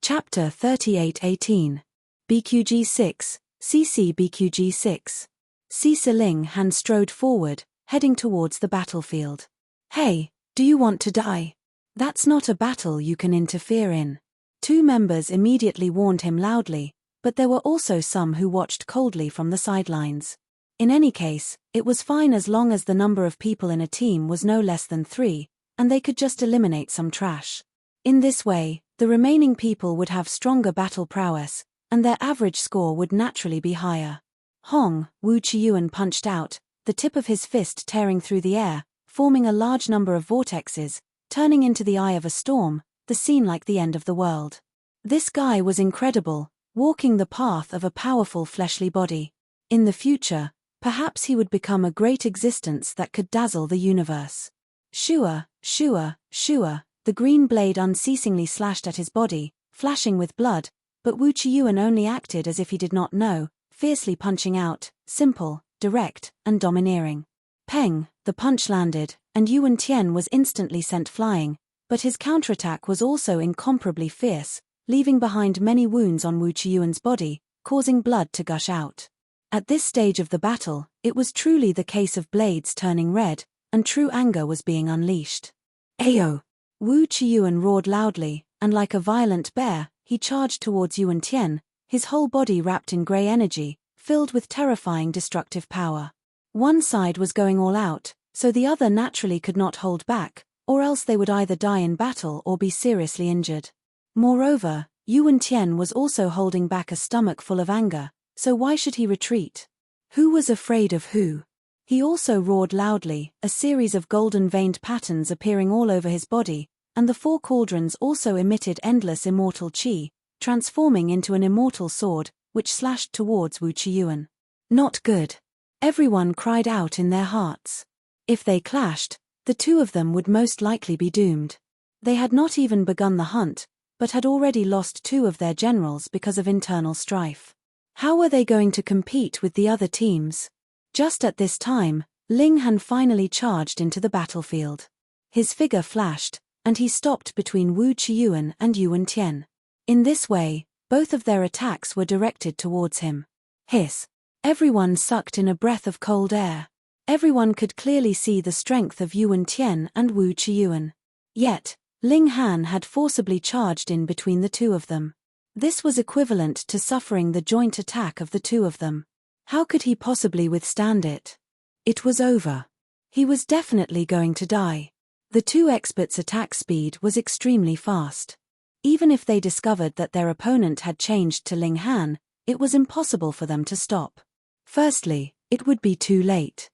Chapter 38:18. BQG6, CC BQG6. CC Ling Han strode forward, heading towards the battlefield. Hey, do you want to die? That's not a battle you can interfere in. Two members immediately warned him loudly, but there were also some who watched coldly from the sidelines. In any case, it was fine as long as the number of people in a team was no less than 3, and they could just eliminate some trash. In this way, the remaining people would have stronger battle prowess, and their average score would naturally be higher. Hong, Wu Qiyuan punched out, the tip of his fist tearing through the air, forming a large number of vortexes, turning into the eye of a storm, the scene like the end of the world. This guy was incredible, walking the path of a powerful fleshly body. In the future, perhaps he would become a great existence that could dazzle the universe. Shua, Shua, Shua, the green blade unceasingly slashed at his body, flashing with blood, but Wu Qiyuan only acted as if he did not know, fiercely punching out, simple, direct, and domineering. Peng, the punch landed, and Yuan Tian was instantly sent flying, but his counterattack was also incomparably fierce, leaving behind many wounds on Wu Qiyuan's body, causing blood to gush out. At this stage of the battle, it was truly the case of blades turning red, and true anger was being unleashed. Ayo! Wu Qiyuan roared loudly, and like a violent bear, he charged towards Yuan Tian, his whole body wrapped in grey energy, filled with terrifying destructive power. One side was going all out, so the other naturally could not hold back, or else they would either die in battle or be seriously injured. Moreover, Yuan Tian was also holding back a stomach full of anger, so why should he retreat? Who was afraid of who? He also roared loudly, a series of golden-veined patterns appearing all over his body, and the 4 cauldrons also emitted endless immortal qi, transforming into an immortal sword, which slashed towards Wu Qiyuan. Not good. Everyone cried out in their hearts. If they clashed, the two of them would most likely be doomed. They had not even begun the hunt, but had already lost 2 of their generals because of internal strife. How were they going to compete with the other teams? Just at this time, Ling Han finally charged into the battlefield. His figure flashed, and he stopped between Wu Qiyuan and Yuan Tian. In this way, both of their attacks were directed towards him. Hiss! Everyone sucked in a breath of cold air. Everyone could clearly see the strength of Yuan Tian and Wu Qiyuan. Yet, Ling Han had forcibly charged in between the two of them. This was equivalent to suffering the joint attack of the two of them. How could he possibly withstand it? It was over. He was definitely going to die. The two experts' attack speed was extremely fast. Even if they discovered that their opponent had changed to Ling Han, it was impossible for them to stop. Firstly, it would be too late.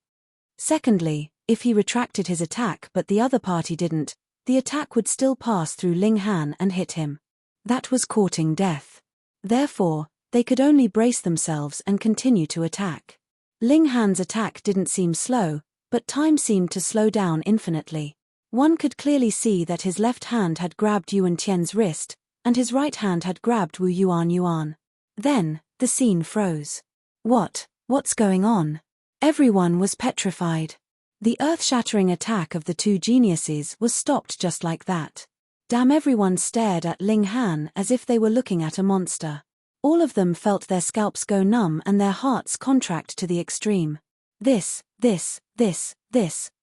Secondly, if he retracted his attack but the other party didn't, the attack would still pass through Ling Han and hit him. That was courting death. Therefore, they could only brace themselves and continue to attack. Ling Han's attack didn't seem slow, but time seemed to slow down infinitely. One could clearly see that his left hand had grabbed Yuan Tian's wrist, and his right hand had grabbed Wu Yuan. Then, the scene froze. What's going on? Everyone was petrified. The earth-shattering attack of the two geniuses was stopped just like that. Damn, everyone stared at Ling Han as if they were looking at a monster. All of them felt their scalps go numb and their hearts contract to the extreme. This,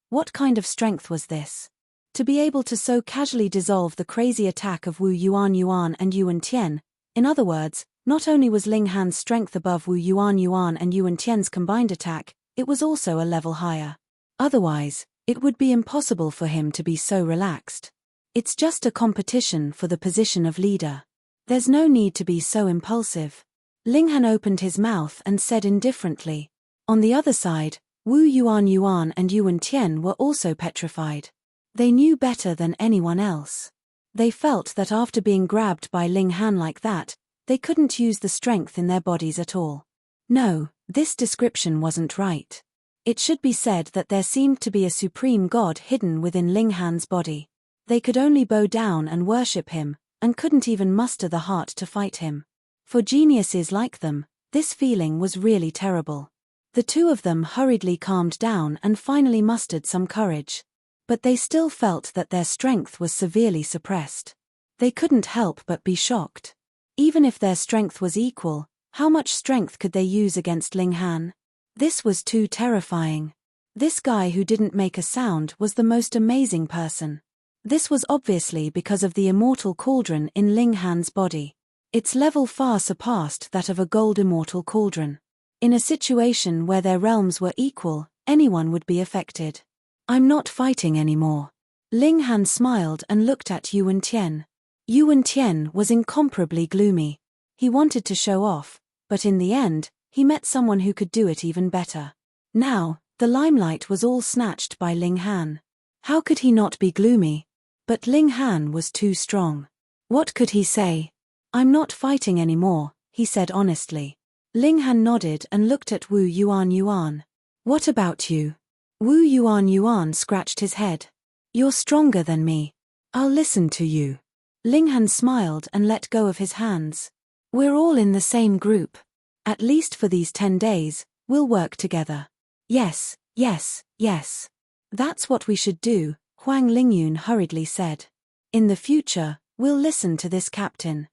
what kind of strength was this? To be able to so casually dissolve the crazy attack of Wu Yuan and Yuan Tian, in other words, not only was Ling Han's strength above Wu Yuan and Yuan Tian's combined attack, it was also a level higher. Otherwise, it would be impossible for him to be so relaxed. It's just a competition for the position of leader. There's no need to be so impulsive. Ling Han opened his mouth and said indifferently. On the other side, Wu Yuan and Yuan Tian were also petrified. They knew better than anyone else. They felt that after being grabbed by Ling Han like that, they couldn't use the strength in their bodies at all. No, this description wasn't right. It should be said that there seemed to be a supreme god hidden within Ling Han's body. They could only bow down and worship him, and couldn't even muster the heart to fight him. For geniuses like them, this feeling was really terrible. The two of them hurriedly calmed down and finally mustered some courage. But they still felt that their strength was severely suppressed. They couldn't help but be shocked. Even if their strength was equal, how much strength could they use against Ling Han? This was too terrifying. This guy who didn't make a sound was the most amazing person. This was obviously because of the immortal cauldron in Ling Han's body. Its level far surpassed that of a gold immortal cauldron. In a situation where their realms were equal, anyone would be affected. I'm not fighting anymore. Ling Han smiled and looked at Yuan Tian. Yuan Tian was incomparably gloomy. He wanted to show off, but in the end, he met someone who could do it even better. Now, the limelight was all snatched by Ling Han. How could he not be gloomy? But Ling Han was too strong. What could he say? I'm not fighting anymore, he said honestly. Ling Han nodded and looked at Wu Yuan. What about you? Wu Yuan scratched his head. You're stronger than me. I'll listen to you. Ling Han smiled and let go of his hands. We're all in the same group. At least for these 10 days, we'll work together. Yes. That's what we should do, Huang Lingyun hurriedly said. In the future, we'll listen to this captain.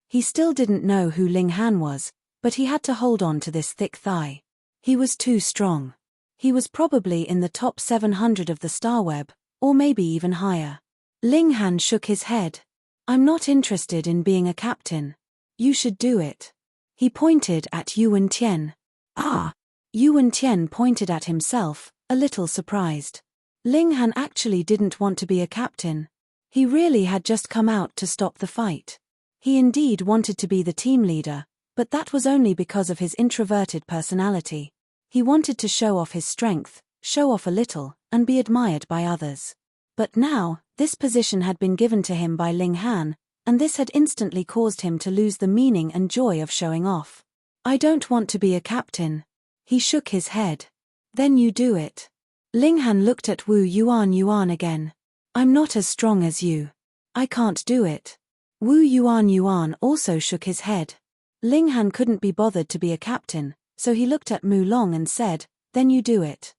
He still didn't know who Ling Han was, but he had to hold on to this thick thigh. He was too strong. He was probably in the top 700 of the star web, or maybe even higher. Ling Han shook his head. I'm not interested in being a captain. You should do it. He pointed at Yuan Tian. Ah! Yuan Tian pointed at himself, a little surprised. Ling Han actually didn't want to be a captain. He really had just come out to stop the fight. He indeed wanted to be the team leader, but that was only because of his introverted personality. He wanted to show off his strength, show off a little, and be admired by others. But now, this position had been given to him by Ling Han, and this had instantly caused him to lose the meaning and joy of showing off. I don't want to be a captain. He shook his head. Then you do it. Ling Han looked at Wu Yuan again. I'm not as strong as you. I can't do it. Wu Yuan also shook his head. Ling Han couldn't be bothered to be a captain, so he looked at Mu Long and said, then you do it.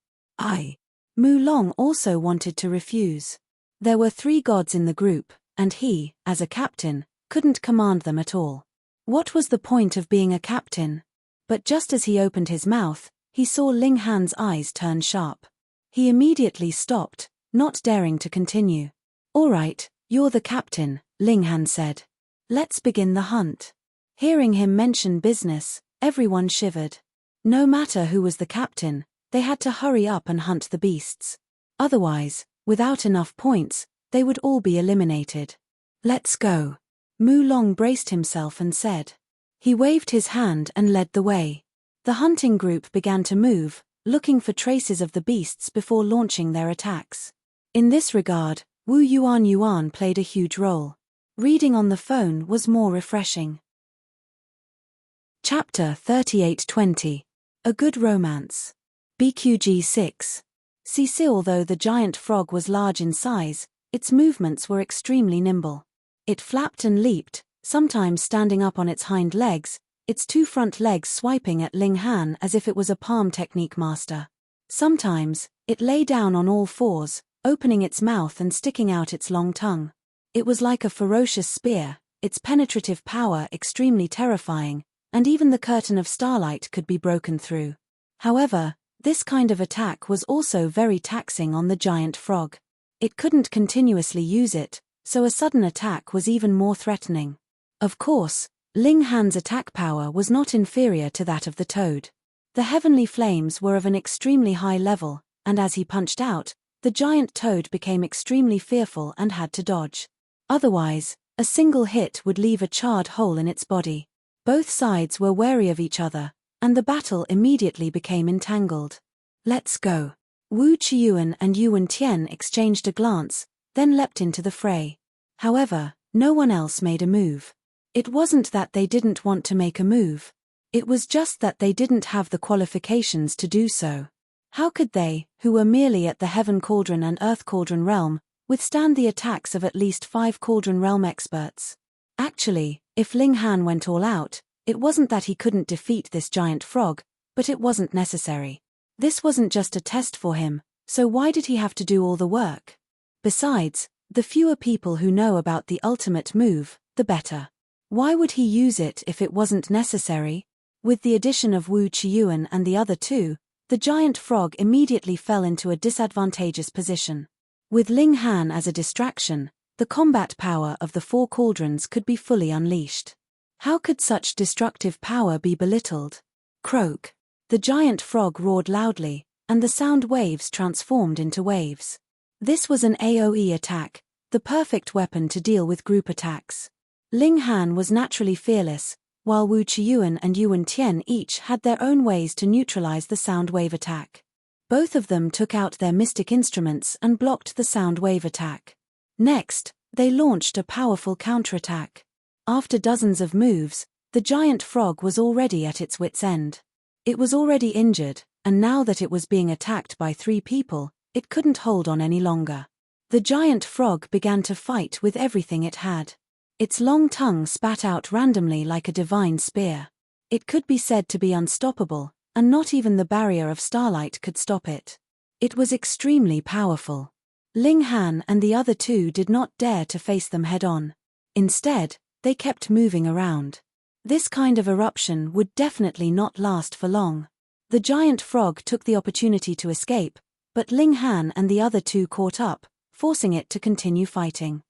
Mu Long also wanted to refuse. There were 3 gods in the group, and he, as a captain, couldn't command them at all. What was the point of being a captain? But just as he opened his mouth, he saw Ling Han's eyes turn sharp. He immediately stopped, not daring to continue. All right, you're the captain, Ling Han said. Let's begin the hunt. Hearing him mention business, everyone shivered. No matter who was the captain, they had to hurry up and hunt the beasts. Otherwise, without enough points, they would all be eliminated. Let's go. Mu Long braced himself and said. He waved his hand and led the way. The hunting group began to move, looking for traces of the beasts before launching their attacks. In this regard, Wu Yuan played a huge role. Reading on the phone was more refreshing. Chapter 3820. A Good Romance. BQG 6. CC. Although the giant frog was large in size, its movements were extremely nimble. It flapped and leaped, sometimes standing up on its hind legs, its 2 front legs swiping at Ling Han as if it was a palm technique master. Sometimes, it lay down on all 4s, opening its mouth and sticking out its long tongue. It was like a ferocious spear, its penetrative power extremely terrifying, and even the curtain of starlight could be broken through. However, this kind of attack was also very taxing on the giant frog. It couldn't continuously use it, so a sudden attack was even more threatening. Of course, Ling Han's attack power was not inferior to that of the toad. The heavenly flames were of an extremely high level, and as he punched out, the giant toad became extremely fearful and had to dodge. Otherwise, a single hit would leave a charred hole in its body. Both sides were wary of each other, and the battle immediately became entangled. Let's go. Wu Qiuan and Yuan Tian exchanged a glance, then leapt into the fray. However, no one else made a move. It wasn't that they didn't want to make a move. It was just that they didn't have the qualifications to do so. How could they, who were merely at the Heaven Cauldron and Earth Cauldron realm, withstand the attacks of at least 5 Cauldron realm experts? Actually, if Ling Han went all out, it wasn't that he couldn't defeat this giant frog, but it wasn't necessary. This wasn't just a test for him, so why did he have to do all the work? Besides, the fewer people who know about the ultimate move, the better. Why would he use it if it wasn't necessary? With the addition of Wu Qiuan and the other two, the giant frog immediately fell into a disadvantageous position. With Ling Han as a distraction, the combat power of the four cauldrons could be fully unleashed. How could such destructive power be belittled? Croak. The giant frog roared loudly, and the sound waves transformed into waves. This was an AoE attack, the perfect weapon to deal with group attacks. Ling Han was naturally fearless, while Wu Qiuan and Yuan Tian each had their own ways to neutralize the sound wave attack. Both of them took out their mystic instruments and blocked the sound wave attack. Next, they launched a powerful counterattack. After dozens of moves, the giant frog was already at its wit's end. It was already injured, and now that it was being attacked by 3 people, it couldn't hold on any longer. The giant frog began to fight with everything it had. Its long tongue spat out randomly like a divine spear. It could be said to be unstoppable, and not even the barrier of starlight could stop it. It was extremely powerful. Ling Han and the other two did not dare to face them head-on. Instead, they kept moving around. This kind of eruption would definitely not last for long. The giant frog took the opportunity to escape, but Ling Han and the other two caught up, forcing it to continue fighting.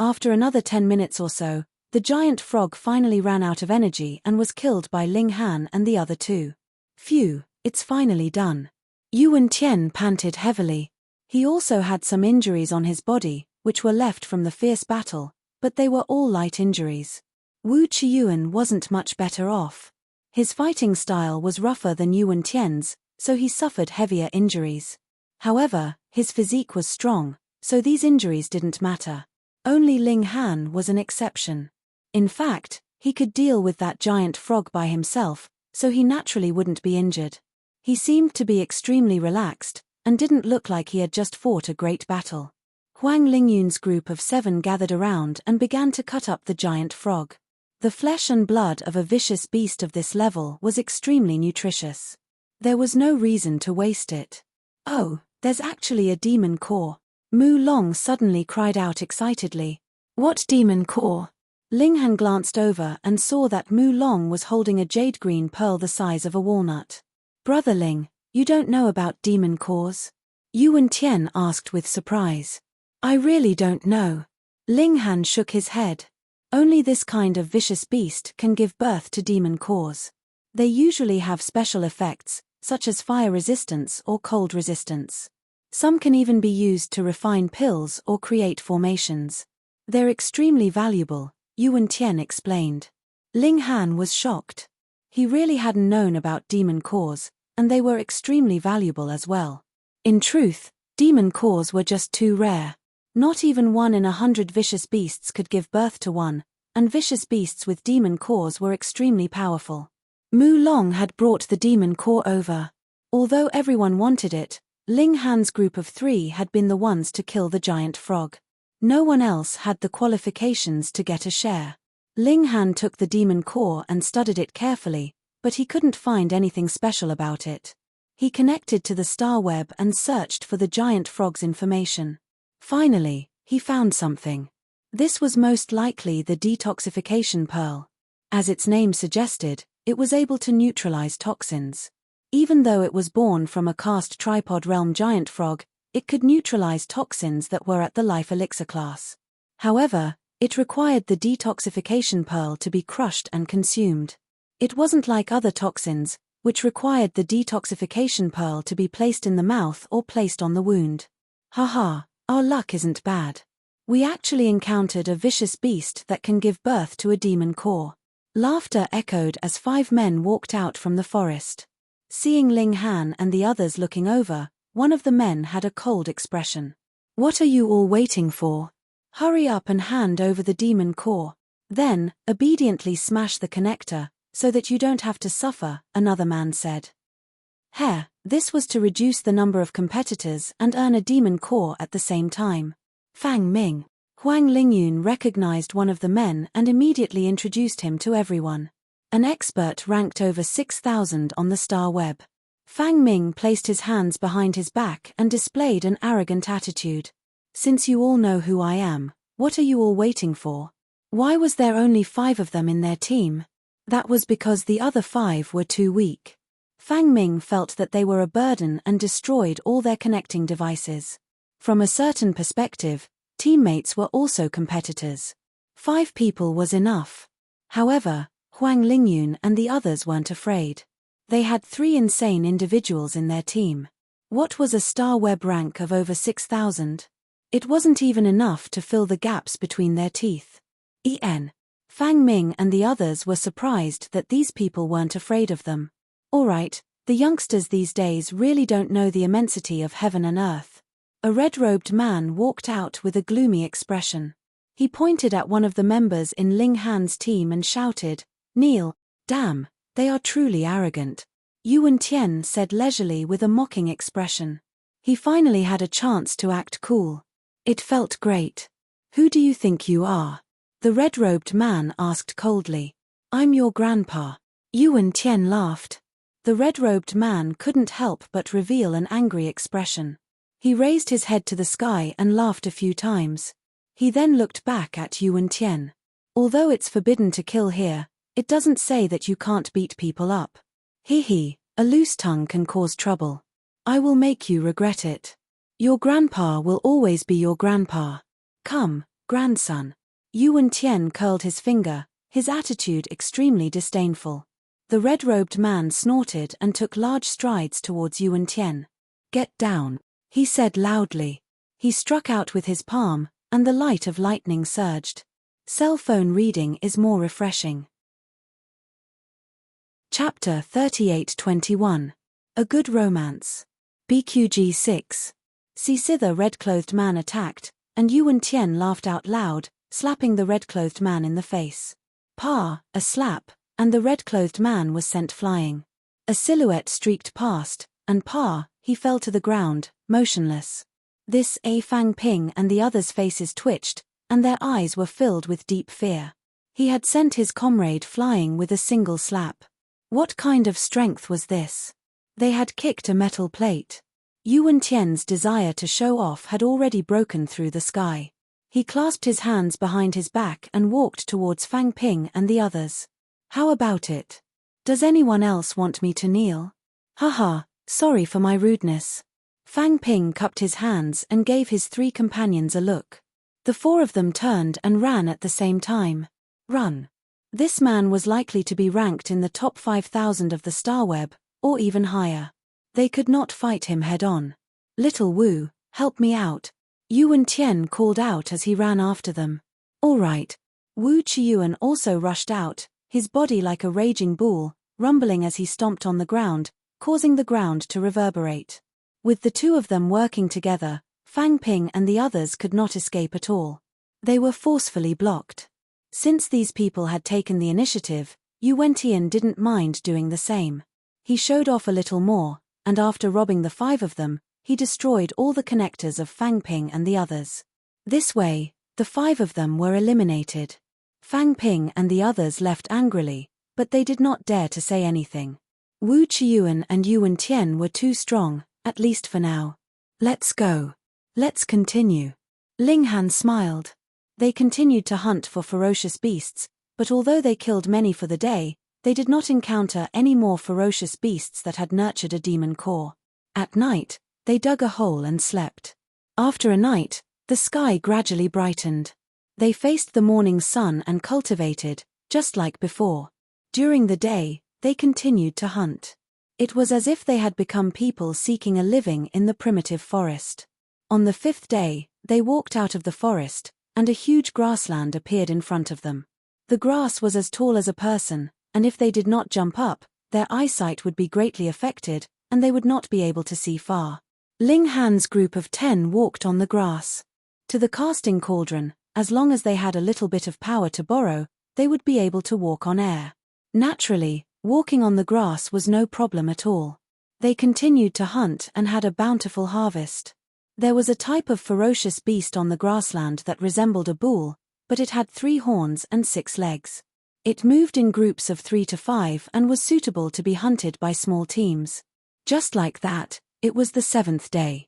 After another 10 minutes or so, the giant frog finally ran out of energy and was killed by Ling Han and the other two. Phew, it's finally done. Yuan Tian panted heavily. He also had some injuries on his body, which were left from the fierce battle, but they were all light injuries. Wu Qiuan wasn't much better off. His fighting style was rougher than Yuan Tian's, so he suffered heavier injuries. However, his physique was strong, so these injuries didn't matter. Only Ling Han was an exception. In fact, he could deal with that giant frog by himself, so he naturally wouldn't be injured. He seemed to be extremely relaxed, and didn't look like he had just fought a great battle. Huang Lingyun's group of 7 gathered around and began to cut up the giant frog. The flesh and blood of a vicious beast of this level was extremely nutritious. There was no reason to waste it. Oh, there's actually a demon core. Mu Long suddenly cried out excitedly. What demon core? Ling Han glanced over and saw that Mu Long was holding a jade green pearl the size of a walnut. Brother Ling, you don't know about demon cores? Yuan Tian asked with surprise. I really don't know. Ling Han shook his head. Only this kind of vicious beast can give birth to demon cores. They usually have special effects, such as fire resistance or cold resistance. Some can even be used to refine pills or create formations. They're extremely valuable, Yuan Tian explained. Ling Han was shocked. He really hadn't known about demon cores, and they were extremely valuable as well. In truth, demon cores were just too rare. Not even 1 in 100 vicious beasts could give birth to one, and vicious beasts with demon cores were extremely powerful. Mu Long had brought the demon core over. Although everyone wanted it, Ling Han's group of 3 had been the ones to kill the giant frog. No one else had the qualifications to get a share. Ling Han took the demon core and studied it carefully, but he couldn't find anything special about it. He connected to the star web and searched for the giant frog's information. Finally, he found something. This was most likely the detoxification pearl. As its name suggested, it was able to neutralize toxins. Even though it was born from a cast tripod realm giant frog, it could neutralize toxins that were at the life elixir class. However, it required the detoxification pearl to be crushed and consumed. It wasn't like other toxins, which required the detoxification pearl to be placed in the mouth or placed on the wound. Haha, our luck isn't bad. We actually encountered a vicious beast that can give birth to a demon core. Laughter echoed as 5 men walked out from the forest. Seeing Ling Han and the others looking over, one of the men had a cold expression. What are you all waiting for? Hurry up and hand over the demon core. Then, obediently smash the connector, so that you don't have to suffer, another man said. This was to reduce the number of competitors and earn a demon core at the same time. Fang Ming. Huang Lingyun recognized one of the men and immediately introduced him to everyone. An expert ranked over 6,000 on the star web. Fang Ming placed his hands behind his back and displayed an arrogant attitude. Since you all know who I am, what are you all waiting for? Why was there only 5 of them in their team? That was because the other 5 were too weak. Fang Ming felt that they were a burden and destroyed all their connecting devices. From a certain perspective, teammates were also competitors. 5 people was enough. However, Huang Lingyun and the others weren't afraid. They had 3 insane individuals in their team. What was a star web rank of over 6,000? It wasn't even enough to fill the gaps between their teeth. Fang Ming and the others were surprised that these people weren't afraid of them. Alright, the youngsters these days really don't know the immensity of heaven and earth. A red-robed man walked out with a gloomy expression. He pointed at one of the members in Ling Han's team and shouted, "Kneel, damn, they are truly arrogant." Yuan Tian said leisurely with a mocking expression. He finally had a chance to act cool. It felt great. "Who do you think you are?" the red-robed man asked coldly. "I'm your grandpa." Yuan Tian laughed. The red-robed man couldn't help but reveal an angry expression. He raised his head to the sky and laughed a few times. He then looked back at Yuan Tian. "Although it's forbidden to kill here, it doesn't say that you can't beat people up. A loose tongue can cause trouble. I will make you regret it. Your grandpa will always be your grandpa. Come, grandson." Yuan Tian curled his finger, his attitude extremely disdainful. The red-robed man snorted and took large strides towards Yuan Tian. "Get down," he said loudly. He struck out with his palm, and the light of lightning surged. Cell phone reading is more refreshing. Chapter 38-21. A Good Romance. BQG 6. The red-clothed man attacked, and Yuan Tian laughed out loud, slapping the red-clothed man in the face. A slap, and the red-clothed man was sent flying. A silhouette streaked past, and he fell to the ground, motionless. Fang Ping and the others' faces twitched, and their eyes were filled with deep fear. He had sent his comrade flying with a single slap. What kind of strength was this? They had kicked a metal plate. Yuan Tian's desire to show off had already broken through the sky. He clasped his hands behind his back and walked towards Fang Ping and the others. "How about it? Does anyone else want me to kneel?" "Haha, sorry for my rudeness." Fang Ping cupped his hands and gave his 3 companions a look. The 4 of them turned and ran at the same time. Run. This man was likely to be ranked in the top 5,000 of the Star Web, or even higher. They could not fight him head-on. "Little Wu, help me out," Yuan Tian called out as he ran after them. "All right." Wu Qiuan also rushed out, his body like a raging bull, rumbling as he stomped on the ground, causing the ground to reverberate. With the 2 of them working together, Fang Ping and the others could not escape at all. They were forcefully blocked. Since these people had taken the initiative, Yuan Tian didn't mind doing the same. He showed off a little more, and after robbing the 5 of them, he destroyed all the connectors of Fang Ping and the others. This way, the 5 of them were eliminated. Fang Ping and the others left angrily, but they did not dare to say anything. Wu Qiuan and Yuan Tian were too strong, at least for now. "Let's go. Let's continue." Ling Han smiled. They continued to hunt for ferocious beasts, but although they killed many for the day, they did not encounter any more ferocious beasts that had nurtured a demon core. At night, they dug a hole and slept. After a night, the sky gradually brightened. They faced the morning sun and cultivated, just like before. During the day, they continued to hunt. It was as if they had become people seeking a living in the primitive forest. On the 5th day, they walked out of the forest, and a huge grassland appeared in front of them. The grass was as tall as a person, and if they did not jump up, their eyesight would be greatly affected, and they would not be able to see far. Ling Han's group of 10 walked on the grass. To the casting cauldron, as long as they had a little bit of power to borrow, they would be able to walk on air. Naturally, walking on the grass was no problem at all. They continued to hunt and had a bountiful harvest. There was a type of ferocious beast on the grassland that resembled a bull, but it had 3 horns and 6 legs. It moved in groups of 3 to 5 and was suitable to be hunted by small teams. Just like that, it was the 7th day.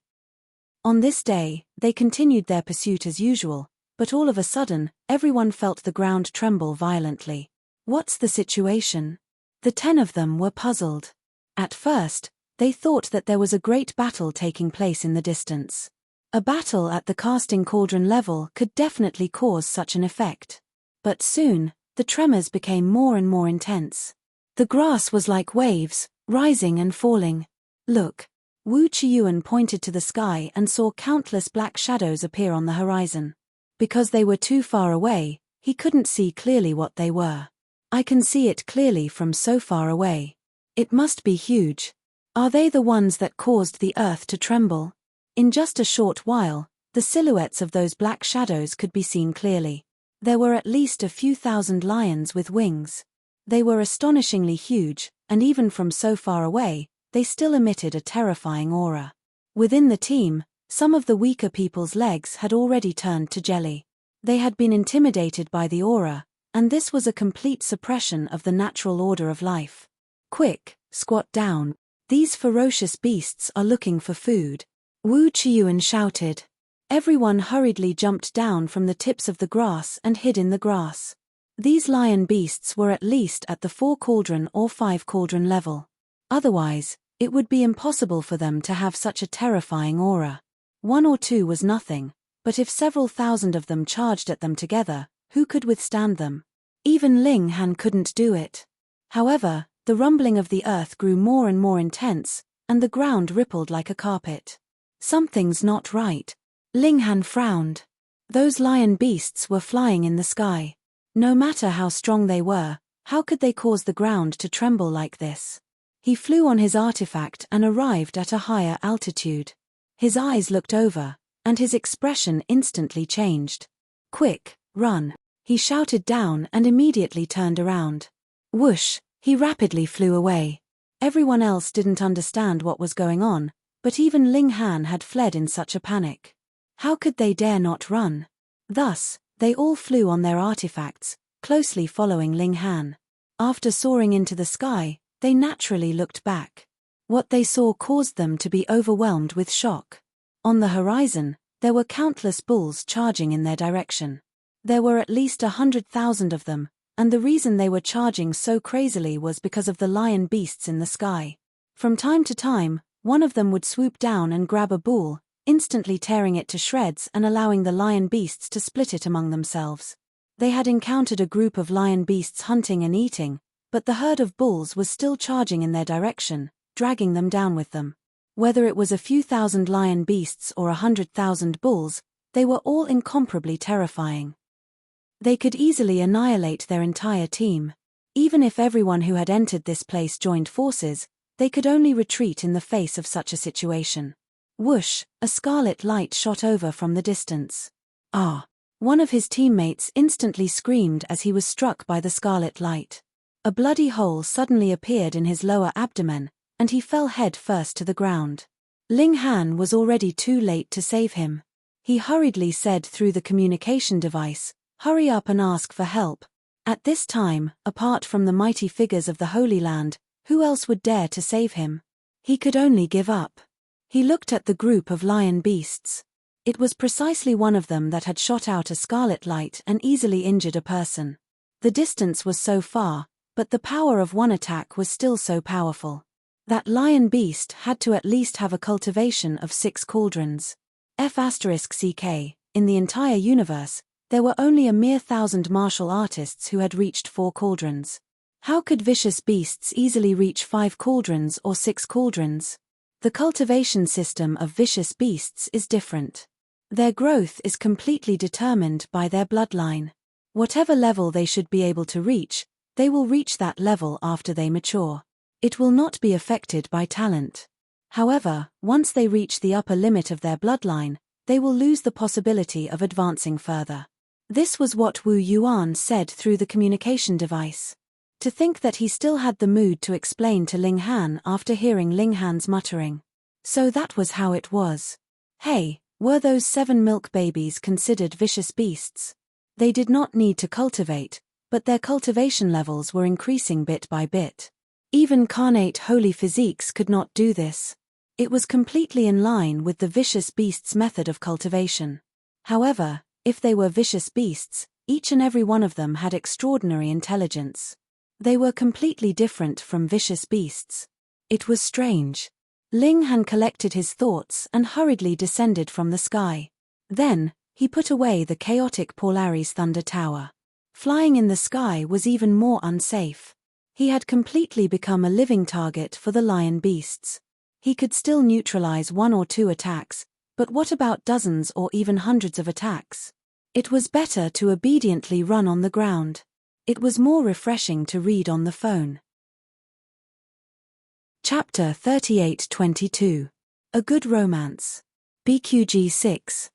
On this day, they continued their pursuit as usual, but all of a sudden, everyone felt the ground tremble violently. What's the situation? The 10 of them were puzzled. At first, they thought that there was a great battle taking place in the distance. A battle at the casting cauldron level could definitely cause such an effect. But soon, the tremors became more and more intense. The grass was like waves, rising and falling. Look. Wu Qiuan pointed to the sky and saw countless black shadows appear on the horizon. Because they were too far away, he couldn't see clearly what they were. I can see it clearly from so far away. It must be huge. Are they the ones that caused the earth to tremble? In just a short while, the silhouettes of those black shadows could be seen clearly. There were at least a few thousand lions with wings. They were astonishingly huge, and even from so far away, they still emitted a terrifying aura. Within the team, some of the weaker people's legs had already turned to jelly. They had been intimidated by the aura, and this was a complete suppression of the natural order of life. Quick, squat down. These ferocious beasts are looking for food. Wu Qiuan shouted. Everyone hurriedly jumped down from the tips of the grass and hid in the grass. These lion beasts were at least at the 4 cauldron or 5 cauldron level. Otherwise, it would be impossible for them to have such a terrifying aura. 1 or 2 was nothing, but if several thousand of them charged at them together, who could withstand them? Even Ling Han couldn't do it. However, the rumbling of the earth grew more and more intense, and the ground rippled like a carpet. Something's not right. Ling Han frowned. Those lion beasts were flying in the sky. No matter how strong they were, how could they cause the ground to tremble like this? He flew on his artifact and arrived at a higher altitude. His eyes looked over, and his expression instantly changed. Quick, run! He shouted down and immediately turned around. Whoosh! He rapidly flew away. Everyone else didn't understand what was going on, but even Ling Han had fled in such a panic. How could they dare not run? Thus, they all flew on their artifacts, closely following Ling Han. After soaring into the sky, they naturally looked back. What they saw caused them to be overwhelmed with shock. On the horizon, there were countless bulls charging in their direction. There were at least 100,000 of them, and the reason they were charging so crazily was because of the lion beasts in the sky. From time to time, one of them would swoop down and grab a bull, instantly tearing it to shreds and allowing the lion beasts to split it among themselves. They had encountered a group of lion beasts hunting and eating, but the herd of bulls was still charging in their direction, dragging them down with them. Whether it was a few thousand lion beasts or 100,000 bulls, they were all incomparably terrifying. They could easily annihilate their entire team. Even if everyone who had entered this place joined forces, they could only retreat in the face of such a situation. Whoosh! A scarlet light shot over from the distance. Ah! One of his teammates instantly screamed as he was struck by the scarlet light. A bloody hole suddenly appeared in his lower abdomen, and he fell head first to the ground. Ling Han was already too late to save him. He hurriedly said through the communication device, "Hurry up and ask for help." At this time, apart from the mighty figures of the Holy Land, who else would dare to save him? He could only give up. He looked at the group of lion beasts. It was precisely one of them that had shot out a scarlet light and easily injured a person. The distance was so far, but the power of one attack was still so powerful. That lion beast had to at least have a cultivation of 6 cauldrons. F***ck, in the entire universe, there were only a mere 1,000 martial artists who had reached 4 cauldrons. How could vicious beasts easily reach 5 cauldrons or 6 cauldrons? The cultivation system of vicious beasts is different. Their growth is completely determined by their bloodline. Whatever level they should be able to reach, they will reach that level after they mature. It will not be affected by talent. However, once they reach the upper limit of their bloodline, they will lose the possibility of advancing further. This was what Wu Yuan said through the communication device. To think that he still had the mood to explain to Ling Han after hearing Ling Han's muttering. So that was how it was. Hey, were those 7 milk babies considered vicious beasts? They did not need to cultivate, but their cultivation levels were increasing bit by bit. Even carnate holy physiques could not do this. It was completely in line with the vicious beast's method of cultivation. However, If they were vicious beasts, each and every one of them had extraordinary intelligence. They were completely different from vicious beasts. It was strange. Ling Han collected his thoughts and hurriedly descended from the sky. Then, he put away the chaotic Polaris Thunder Tower. Flying in the sky was even more unsafe. He had completely become a living target for the lion beasts. He could still neutralize 1 or 2 attacks, but what about dozens or even hundreds of attacks? It was better to obediently run on the ground. It was more refreshing to read on the phone. Chapter 38-22. A Good Romance. BQG 6.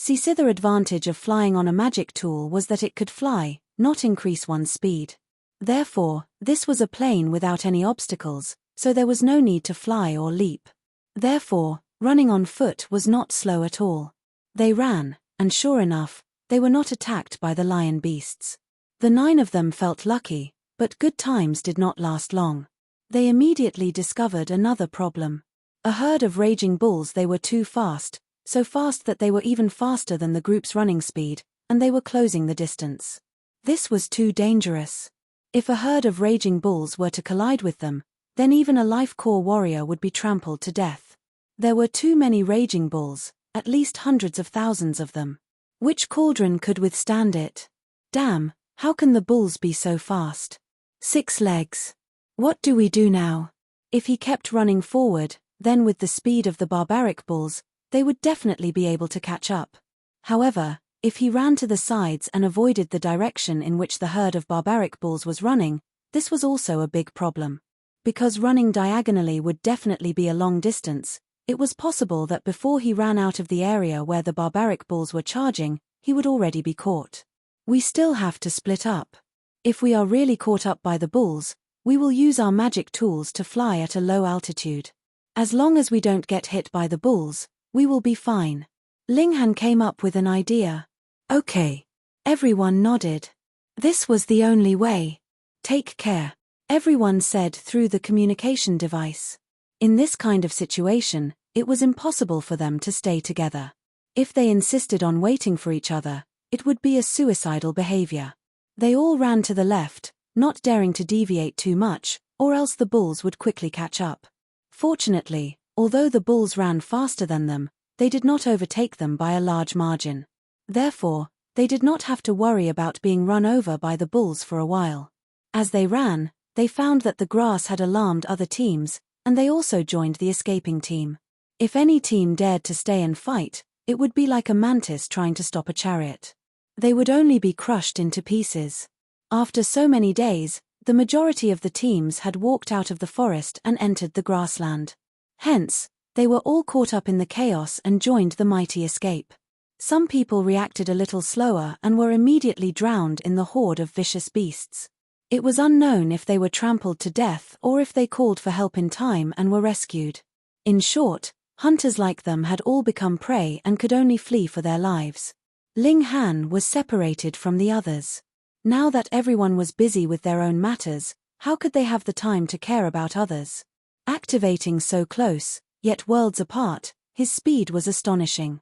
The advantage of flying on a magic tool was that it could fly, not increase one's speed. Therefore, this was a plane without any obstacles, so there was no need to fly or leap. Therefore, running on foot was not slow at all. They ran, and sure enough, they were not attacked by the lion beasts. The 9 of them felt lucky, but good times did not last long. They immediately discovered another problem. A herd of raging bulls. They were too fast, so fast that they were even faster than the group's running speed, and they were closing the distance. This was too dangerous. If a herd of raging bulls were to collide with them, then even a life core warrior would be trampled to death. There were too many raging bulls, at least hundreds of thousands of them. Which cauldron could withstand it? Damn, how can the bulls be so fast? 6 legs. What do we do now? If he kept running forward, then with the speed of the barbaric bulls, they would definitely be able to catch up. However, if he ran to the sides and avoided the direction in which the herd of barbaric bulls was running, this was also a big problem. Because running diagonally would definitely be a long distance, it was possible that before he ran out of the area where the barbaric bulls were charging, he would already be caught. We still have to split up. If we are really caught up by the bulls, we will use our magic tools to fly at a low altitude. As long as we don't get hit by the bulls, we will be fine. Ling Han came up with an idea. Okay. Everyone nodded. This was the only way. Take care, everyone said through the communication device. In this kind of situation, it was impossible for them to stay together. If they insisted on waiting for each other, it would be a suicidal behavior. They all ran to the left, not daring to deviate too much, or else the bulls would quickly catch up. Fortunately, although the bulls ran faster than them, they did not overtake them by a large margin. Therefore, they did not have to worry about being run over by the bulls for a while. As they ran, they found that the grass had alarmed other teams, and they also joined the escaping team. If any team dared to stay and fight, it would be like a mantis trying to stop a chariot. They would only be crushed into pieces. After so many days, the majority of the teams had walked out of the forest and entered the grassland. Hence, they were all caught up in the chaos and joined the mighty escape. Some people reacted a little slower and were immediately drowned in the horde of vicious beasts. It was unknown if they were trampled to death or if they called for help in time and were rescued. In short, hunters like them had all become prey and could only flee for their lives. Ling Han was separated from the others. Now that everyone was busy with their own matters, how could they have the time to care about others? Activating so close, yet worlds apart, his speed was astonishing.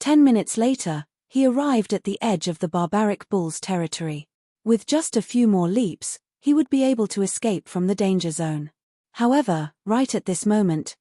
10 minutes later, he arrived at the edge of the barbaric bull's territory. With just a few more leaps, he would be able to escape from the danger zone. However, right at this moment,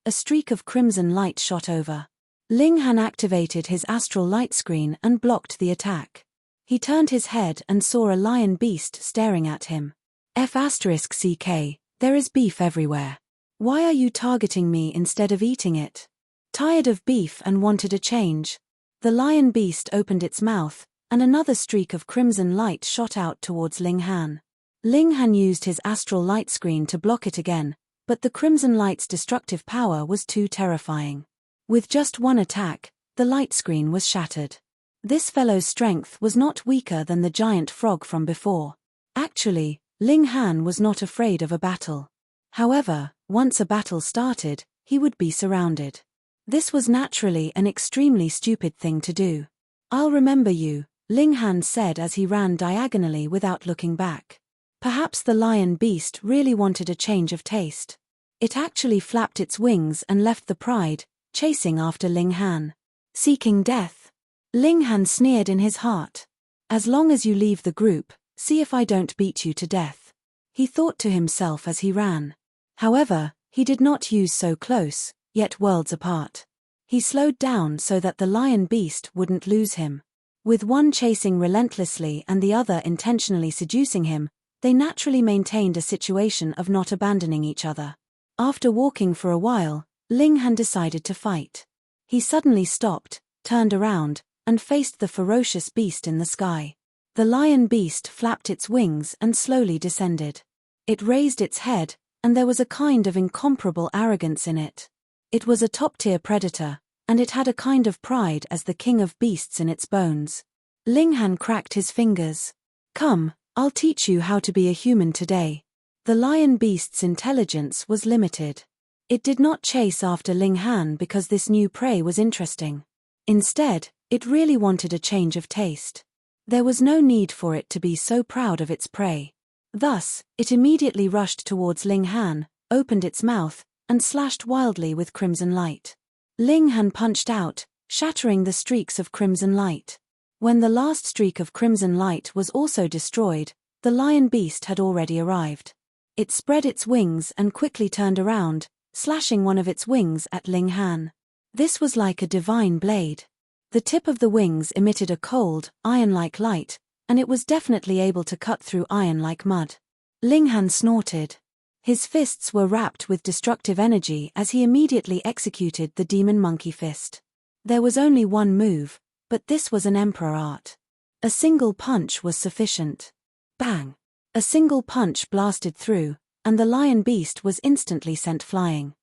a streak of crimson light shot over. Ling Han activated his astral light screen and blocked the attack. He turned his head and saw a lion beast staring at him. F***CK, there is beef everywhere. Why are you targeting me instead of eating it? Tired of beef and wanted a change. The lion beast opened its mouth, and another streak of crimson light shot out towards Ling Han. Ling Han used his astral light screen to block it again, but the crimson light's destructive power was too terrifying. With just one attack, the light screen was shattered. This fellow's strength was not weaker than the giant frog from before. Actually, Ling Han was not afraid of a battle. However, once a battle started, he would be surrounded. This was naturally an extremely stupid thing to do. I'll remember you, Ling Han said as he ran diagonally without looking back. Perhaps the lion beast really wanted a change of taste. It actually flapped its wings and left the pride, chasing after Ling Han. Seeking death. Ling Han sneered in his heart. As long as you leave the group, see if I don't beat you to death. He thought to himself as he ran. However, he did not use so close, yet worlds apart. He slowed down so that the lion beast wouldn't lose him. With one chasing relentlessly and the other intentionally seducing him, they naturally maintained a situation of not abandoning each other. After walking for a while, Ling Han decided to fight. He suddenly stopped, turned around, and faced the ferocious beast in the sky. The lion beast flapped its wings and slowly descended. It raised its head, and there was a kind of incomparable arrogance in it. It was a top-tier predator, and it had a kind of pride as the king of beasts in its bones. Ling Han cracked his fingers. Come, I'll teach you how to be a human today. The lion beast's intelligence was limited. It did not chase after Ling Han because this new prey was interesting. Instead, it really wanted a change of taste. There was no need for it to be so proud of its prey. Thus, it immediately rushed towards Ling Han, opened its mouth, and slashed wildly with crimson light. Ling Han punched out, shattering the streaks of crimson light. When the last streak of crimson light was also destroyed, the lion beast had already arrived. It spread its wings and quickly turned around, slashing one of its wings at Ling Han. This was like a divine blade. The tip of the wings emitted a cold, iron-like light, and it was definitely able to cut through iron like mud. Ling Han snorted. His fists were wrapped with destructive energy as he immediately executed the demon monkey fist. There was only one move, but this was an emperor art. A single punch was sufficient. Bang! A single punch blasted through, and the lion beast was instantly sent flying.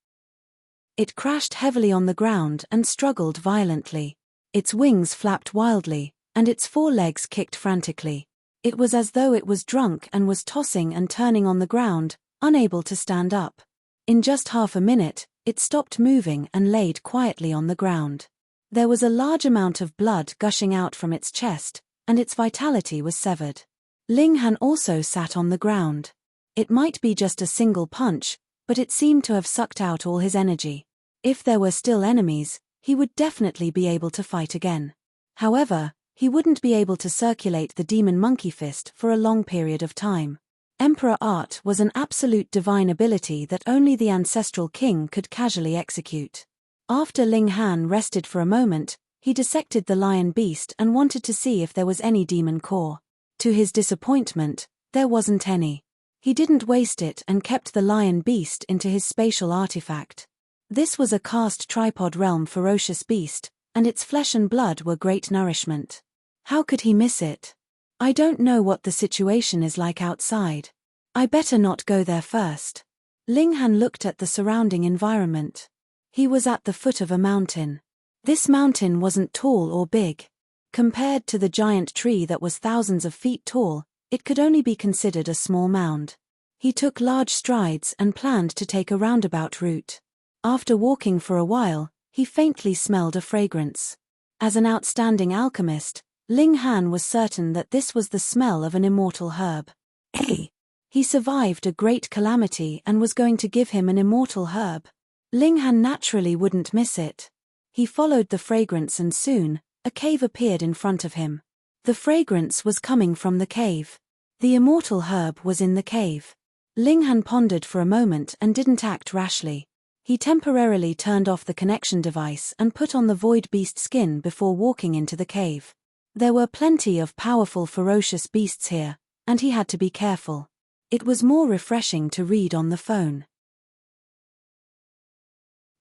It crashed heavily on the ground and struggled violently. Its wings flapped wildly, and its forelegs kicked frantically. It was as though it was drunk and was tossing and turning on the ground, unable to stand up. In just half a minute, it stopped moving and laid quietly on the ground. There was a large amount of blood gushing out from its chest, and its vitality was severed. Ling Han also sat on the ground. It might be just a single punch, but it seemed to have sucked out all his energy. If there were still enemies, he would definitely be able to fight again. However, he wouldn't be able to circulate the demon monkey fist for a long period of time. Emperor art was an absolute divine ability that only the ancestral king could casually execute. After Ling Han rested for a moment, he dissected the lion beast and wanted to see if there was any demon core. To his disappointment, there wasn't any. He didn't waste it and kept the lion beast into his spatial artifact. This was a cast tripod realm ferocious beast, and its flesh and blood were great nourishment. How could he miss it? I don't know what the situation is like outside. I better not go there first. Ling Han looked at the surrounding environment. He was at the foot of a mountain. This mountain wasn't tall or big. Compared to the giant tree that was thousands of feet tall, it could only be considered a small mound. He took large strides and planned to take a roundabout route. After walking for a while, he faintly smelled a fragrance. As an outstanding alchemist, Ling Han was certain that this was the smell of an immortal herb. Hey! He survived a great calamity and was going to give him an immortal herb. Ling Han naturally wouldn't miss it. He followed the fragrance and soon, a cave appeared in front of him. The fragrance was coming from the cave. The immortal herb was in the cave. Ling Han pondered for a moment and didn't act rashly. He temporarily turned off the connection device and put on the void beast skin before walking into the cave. There were plenty of powerful ferocious beasts here, and he had to be careful. It was more refreshing to read on the phone.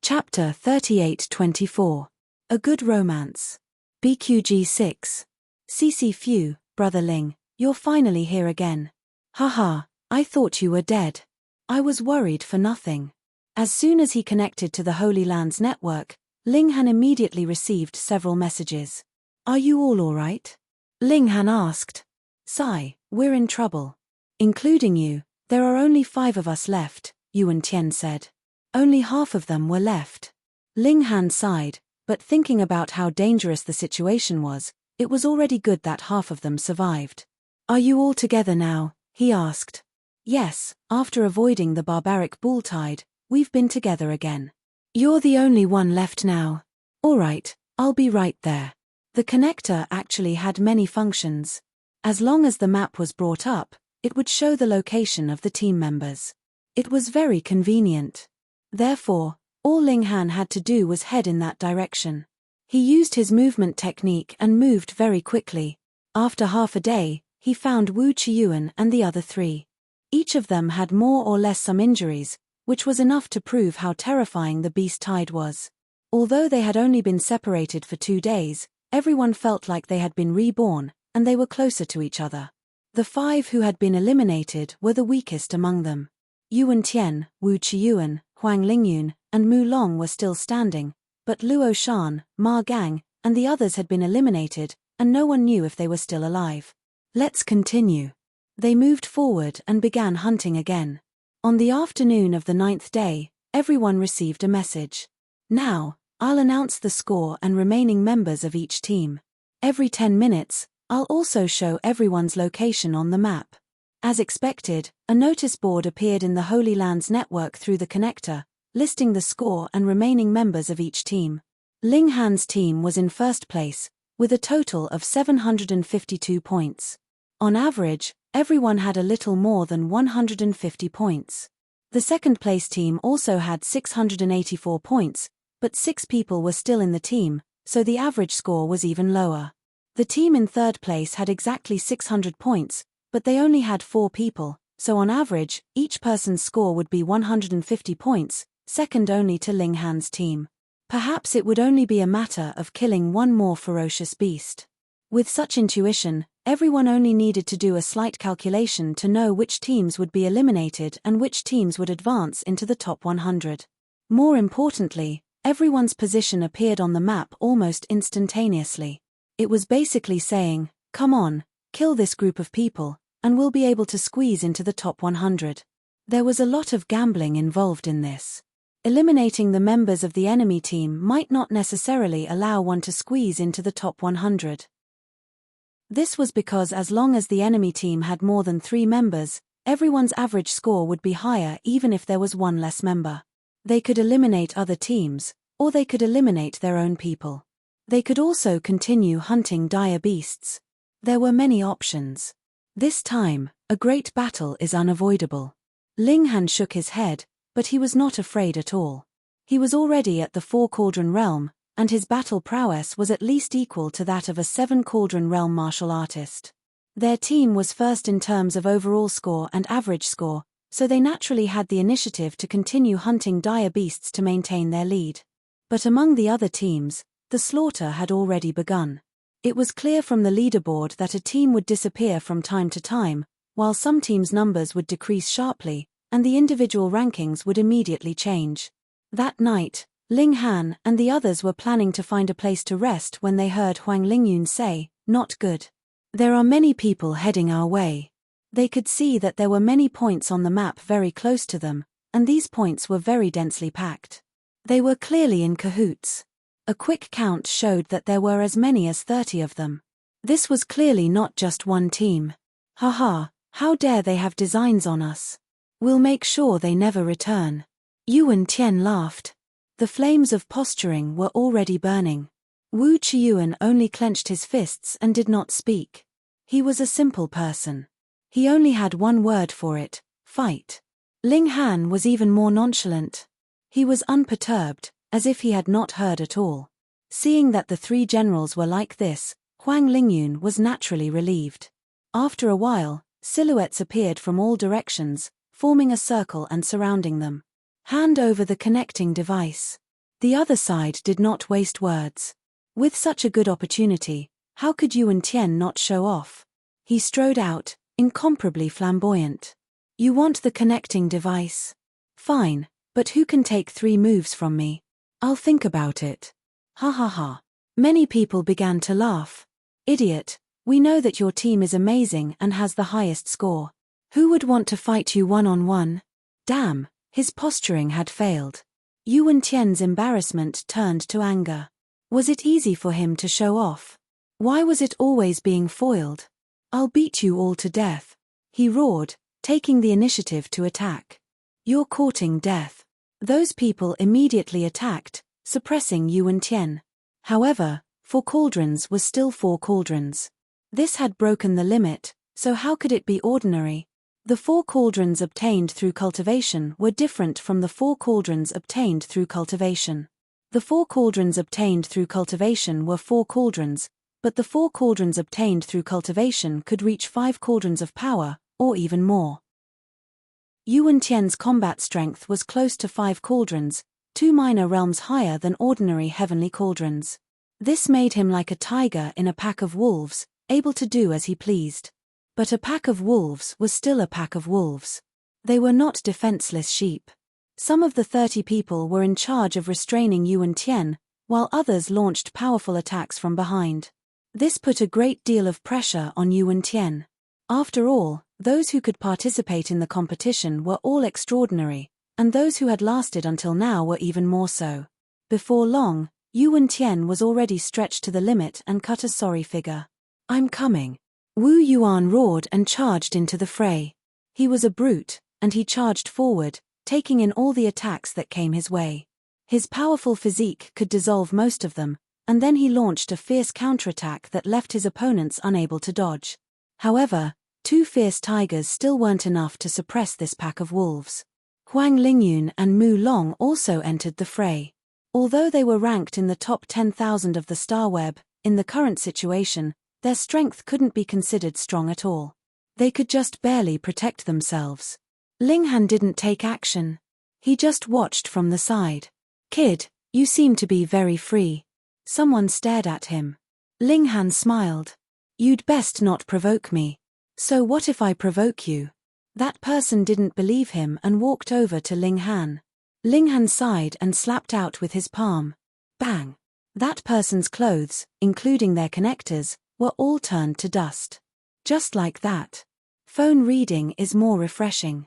Chapter 38-24. A Good Romance. BQG 6. CC Phew, Brother Ling, you're finally here again. Haha, I thought you were dead. I was worried for nothing. As soon as he connected to the Holy Lands network, Ling Han immediately received several messages. Are you all alright? Ling Han asked. Sigh, we're in trouble. Including you, there are only 5 of us left, Yuan Tian said. Only half of them were left. Ling Han sighed, but thinking about how dangerous the situation was, it was already good that half of them survived. Are you all together now? He asked. Yes, after avoiding the barbaric bull tide, we've been together again. You're the only one left now. Alright, I'll be right there. The connector actually had many functions. As long as the map was brought up, it would show the location of the team members. It was very convenient. Therefore, all Ling Han had to do was head in that direction. He used his movement technique and moved very quickly. After half a day, he found Wu Qiyuan and the other three. Each of them had more or less some injuries, which was enough to prove how terrifying the beast tide was. Although they had only been separated for 2 days, everyone felt like they had been reborn, and they were closer to each other. The 5 who had been eliminated were the weakest among them. Yuan Tian, Wu Qiyuan, Huang Lingyun, and Mu Long were still standing, but Luo Shan, Ma Gang, and the others had been eliminated, and no one knew if they were still alive. Let's continue. They moved forward and began hunting again. On the afternoon of the 9th day, everyone received a message. Now, I'll announce the score and remaining members of each team. Every 10 minutes, I'll also show everyone's location on the map. As expected, a notice board appeared in the Holy Lands network through the connector, listing the score and remaining members of each team. Ling Han's team was in first place, with a total of 752 points. On average, everyone had a little more than 150 points. The second place team also had 684 points, but 6 people were still in the team, so the average score was even lower. The team in third place had exactly 600 points, but they only had 4 people, so on average, each person's score would be 150 points, second only to Ling Han's team. Perhaps it would only be a matter of killing one more ferocious beast. With such intuition, everyone only needed to do a slight calculation to know which teams would be eliminated and which teams would advance into the top 100. More importantly, everyone's position appeared on the map almost instantaneously. It was basically saying, come on, kill this group of people, and we'll be able to squeeze into the top 100. There was a lot of gambling involved in this. Eliminating the members of the enemy team might not necessarily allow one to squeeze into the top 100. This was because as long as the enemy team had more than 3 members, everyone's average score would be higher even if there was one less member. They could eliminate other teams, or they could eliminate their own people. They could also continue hunting dire beasts. There were many options. This time, a great battle is unavoidable. Ling Han shook his head, but he was not afraid at all. He was already at the 4-cauldron realm, and his battle prowess was at least equal to that of a 7-cauldron realm martial artist. Their team was first in terms of overall score and average score, so they naturally had the initiative to continue hunting dire beasts to maintain their lead. But among the other teams, the slaughter had already begun. It was clear from the leaderboard that a team would disappear from time to time, while some teams' numbers would decrease sharply, and the individual rankings would immediately change. That night, Ling Han and the others were planning to find a place to rest when they heard Huang Lingyun say, "Not good. There are many people heading our way." They could see that there were many points on the map very close to them, and these points were very densely packed. They were clearly in cahoots. A quick count showed that there were as many as 30 of them. This was clearly not just one team. Haha, how dare they have designs on us? We'll make sure they never return. Yuan Tian laughed. The flames of posturing were already burning. Wu Qiyuan only clenched his fists and did not speak. He was a simple person. He only had one word for it: fight. Ling Han was even more nonchalant. He was unperturbed, as if he had not heard at all. Seeing that the 3 generals were like this, Huang Lingyun was naturally relieved. After a while, silhouettes appeared from all directions, forming a circle and surrounding them. Hand over the connecting device. The other side did not waste words. With such a good opportunity, how could Yuan Tian not show off? He strode out, incomparably flamboyant. You want the connecting device? Fine, but who can take 3 moves from me? I'll think about it. Ha ha ha. Many people began to laugh. Idiot, we know that your team is amazing and has the highest score. Who would want to fight you one-on-one? Damn, his posturing had failed. Yuan Tian's embarrassment turned to anger. Was it easy for him to show off? Why was it always being foiled? I'll beat you all to death, he roared, taking the initiative to attack. You're courting death. Those people immediately attacked, suppressing Yuan Tian. However, 4 cauldrons was still 4 cauldrons. This had broken the limit, so how could it be ordinary? The 4 cauldrons obtained through cultivation were different from the 4 cauldrons obtained through cultivation. The 4 cauldrons obtained through cultivation were 4 cauldrons, but the 4 cauldrons obtained through cultivation could reach 5 cauldrons of power, or even more. Yuan Tian's combat strength was close to 5 cauldrons, 2 minor realms higher than ordinary heavenly cauldrons. This made him like a tiger in a pack of wolves, able to do as he pleased. But a pack of wolves was still a pack of wolves. They were not defenseless sheep. Some of the 30 people were in charge of restraining Yuan Tian, while others launched powerful attacks from behind. This put a great deal of pressure on Yuan Tian. After all, those who could participate in the competition were all extraordinary, and those who had lasted until now were even more so. Before long, Yuan Tian was already stretched to the limit and cut a sorry figure. "I'm coming." Wu Yuan roared and charged into the fray. He was a brute, and he charged forward, taking in all the attacks that came his way. His powerful physique could dissolve most of them, and then he launched a fierce counterattack that left his opponents unable to dodge. However, 2 fierce tigers still weren't enough to suppress this pack of wolves. Huang Lingyun and Mu Long also entered the fray. Although they were ranked in the top 10,000 of the star web, in the current situation, their strength couldn't be considered strong at all. They could just barely protect themselves. Ling Han didn't take action. He just watched from the side. "Kid, you seem to be very free." Someone stared at him. Ling Han smiled. "You'd best not provoke me." "So what if I provoke you?" That person didn't believe him and walked over to Ling Han. Ling Han sighed and slapped out with his palm. Bang! That person's clothes, including their connectors, were all turned to dust. Just like that. Phone reading is more refreshing.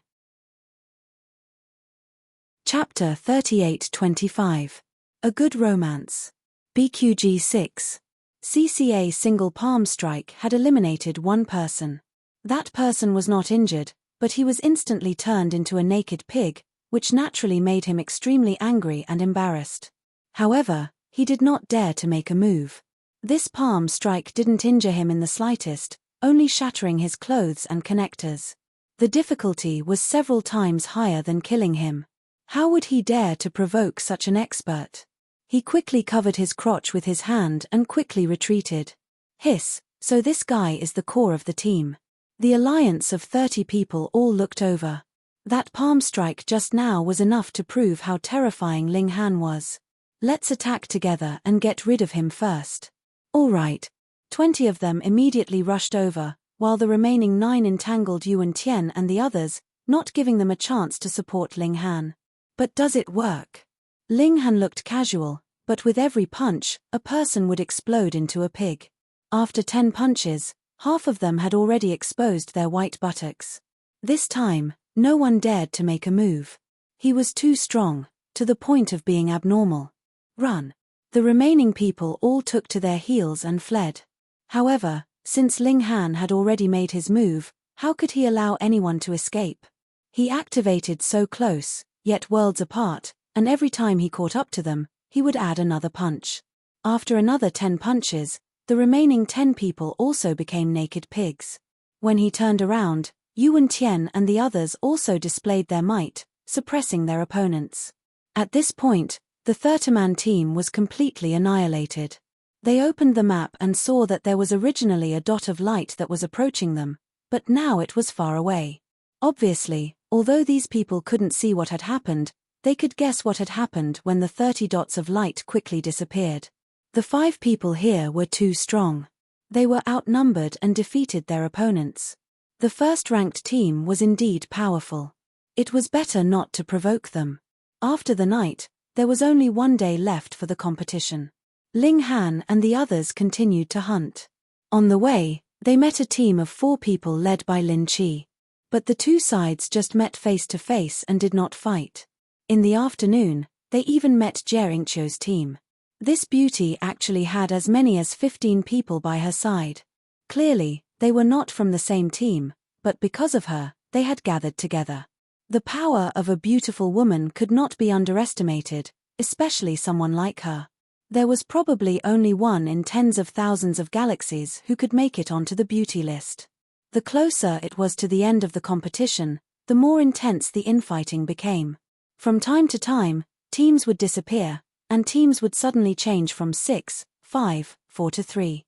Chapter 38-25. A Good Romance. BQG 6. CCA single palm strike had eliminated 1 person. That person was not injured, but he was instantly turned into a naked pig, which naturally made him extremely angry and embarrassed. However, he did not dare to make a move. This palm strike didn't injure him in the slightest, only shattering his clothes and connectors. The difficulty was several times higher than killing him. How would he dare to provoke such an expert? He quickly covered his crotch with his hand and quickly retreated. Hiss, so this guy is the core of the team. The alliance of 30 people all looked over. That palm strike just now was enough to prove how terrifying Ling Han was. Let's attack together and get rid of him first. All right. 20 of them immediately rushed over, while the remaining 9 entangled Yuan Tian and the others, not giving them a chance to support Ling Han. But does it work? Ling Han looked casual, but with every punch, a person would explode into a pig. After 10 punches, half of them had already exposed their white buttocks. This time, no one dared to make a move. He was too strong, to the point of being abnormal. Run. The remaining people all took to their heels and fled. However, since Ling Han had already made his move, how could he allow anyone to escape? He activated so close, yet worlds apart, and every time he caught up to them, he would add another punch. After another 10 punches, the remaining 10 people also became naked pigs. When he turned around, Yuan Tian and the others also displayed their might, suppressing their opponents. At this point, the 30-man team was completely annihilated. They opened the map and saw that there was originally a dot of light that was approaching them, but now it was far away. Obviously, although these people couldn't see what had happened, they could guess what had happened when the 30 dots of light quickly disappeared. The 5 people here were too strong. They were outnumbered and defeated their opponents. The first-ranked team was indeed powerful. It was better not to provoke them. After the night, there was only 1 day left for the competition. Ling Han and the others continued to hunt. On the way, they met a team of 4 people led by Lin Qi. But the 2 sides just met face to face and did not fight. In the afternoon, they even met Jie Yingqiu's team. This beauty actually had as many as 15 people by her side. Clearly, they were not from the same team, but because of her, they had gathered together. The power of a beautiful woman could not be underestimated, especially someone like her. There was probably only one in tens of thousands of galaxies who could make it onto the beauty list. The closer it was to the end of the competition, the more intense the infighting became. From time to time, teams would disappear, and teams would suddenly change from 6, 5, 4 to 3.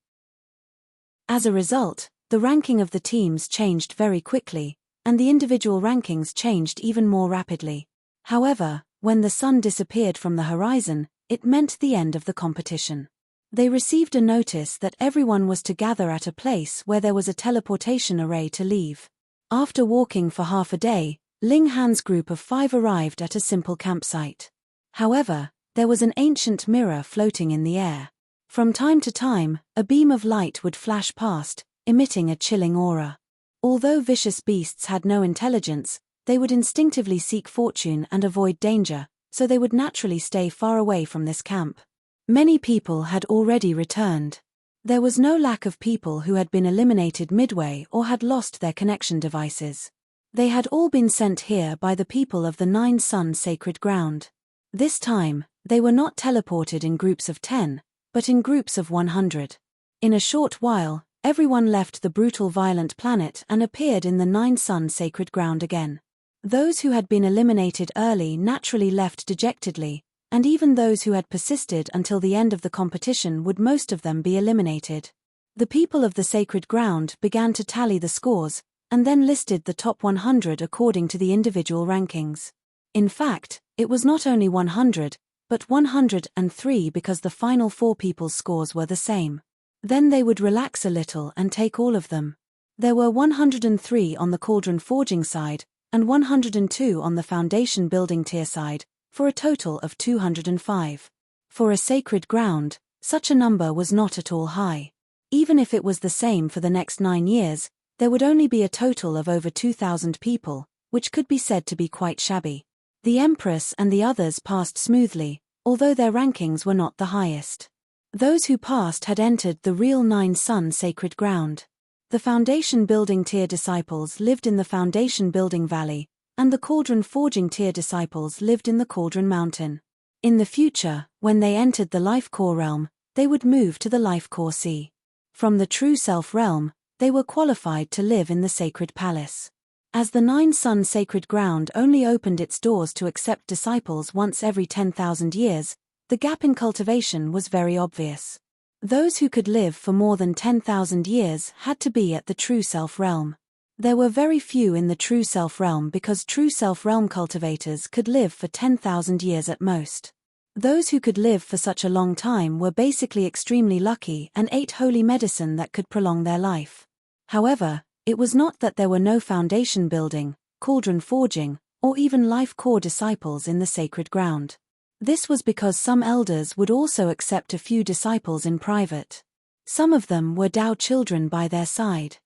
As a result, the ranking of the teams changed very quickly, and the individual rankings changed even more rapidly. However, when the sun disappeared from the horizon, it meant the end of the competition. They received a notice that everyone was to gather at a place where there was a teleportation array to leave. After walking for half a day, Ling Han's group of 5 arrived at a simple campsite. However, there was an ancient mirror floating in the air. From time to time, a beam of light would flash past, emitting a chilling aura. Although vicious beasts had no intelligence, they would instinctively seek fortune and avoid danger, so they would naturally stay far away from this camp. Many people had already returned. There was no lack of people who had been eliminated midway or had lost their connection devices. They had all been sent here by the people of the 9 Sun Sacred Ground. This time, they were not teleported in groups of 10, but in groups of 100. In a short while, everyone left the brutal violent planet and appeared in the 9 Sun Sacred Ground again. Those who had been eliminated early naturally left dejectedly, and even those who had persisted until the end of the competition would most of them be eliminated. The people of the Sacred Ground began to tally the scores, and then listed the top 100 according to the individual rankings. In fact, it was not only 100, but 103 because the final 4 people's scores were the same. Then they would relax a little and take all of them. There were 103 on the cauldron forging side, and 102 on the foundation building tier side, for a total of 205. For a sacred ground, such a number was not at all high. Even if it was the same for the next 9 years, there would only be a total of over 2,000 people, which could be said to be quite shabby. The Empress and the others passed smoothly, although their rankings were not the highest. Those who passed had entered the real 9 Sun Sacred Ground. The Foundation Building Tier disciples lived in the Foundation Building Valley, and the Cauldron Forging Tier disciples lived in the Cauldron Mountain. In the future, when they entered the Life Core realm, they would move to the Life Core Sea. From the True Self realm, they were qualified to live in the Sacred Palace. As the 9 Sun Sacred Ground only opened its doors to accept disciples once every 10,000 years, the gap in cultivation was very obvious. Those who could live for more than 10,000 years had to be at the True Self realm. There were very few in the True Self realm because True Self realm cultivators could live for 10,000 years at most. Those who could live for such a long time were basically extremely lucky and ate holy medicine that could prolong their life. However, it was not that there were no foundation building, cauldron forging, or even life core disciples in the sacred ground. This was because some elders would also accept a few disciples in private. Some of them were Tao children by their side.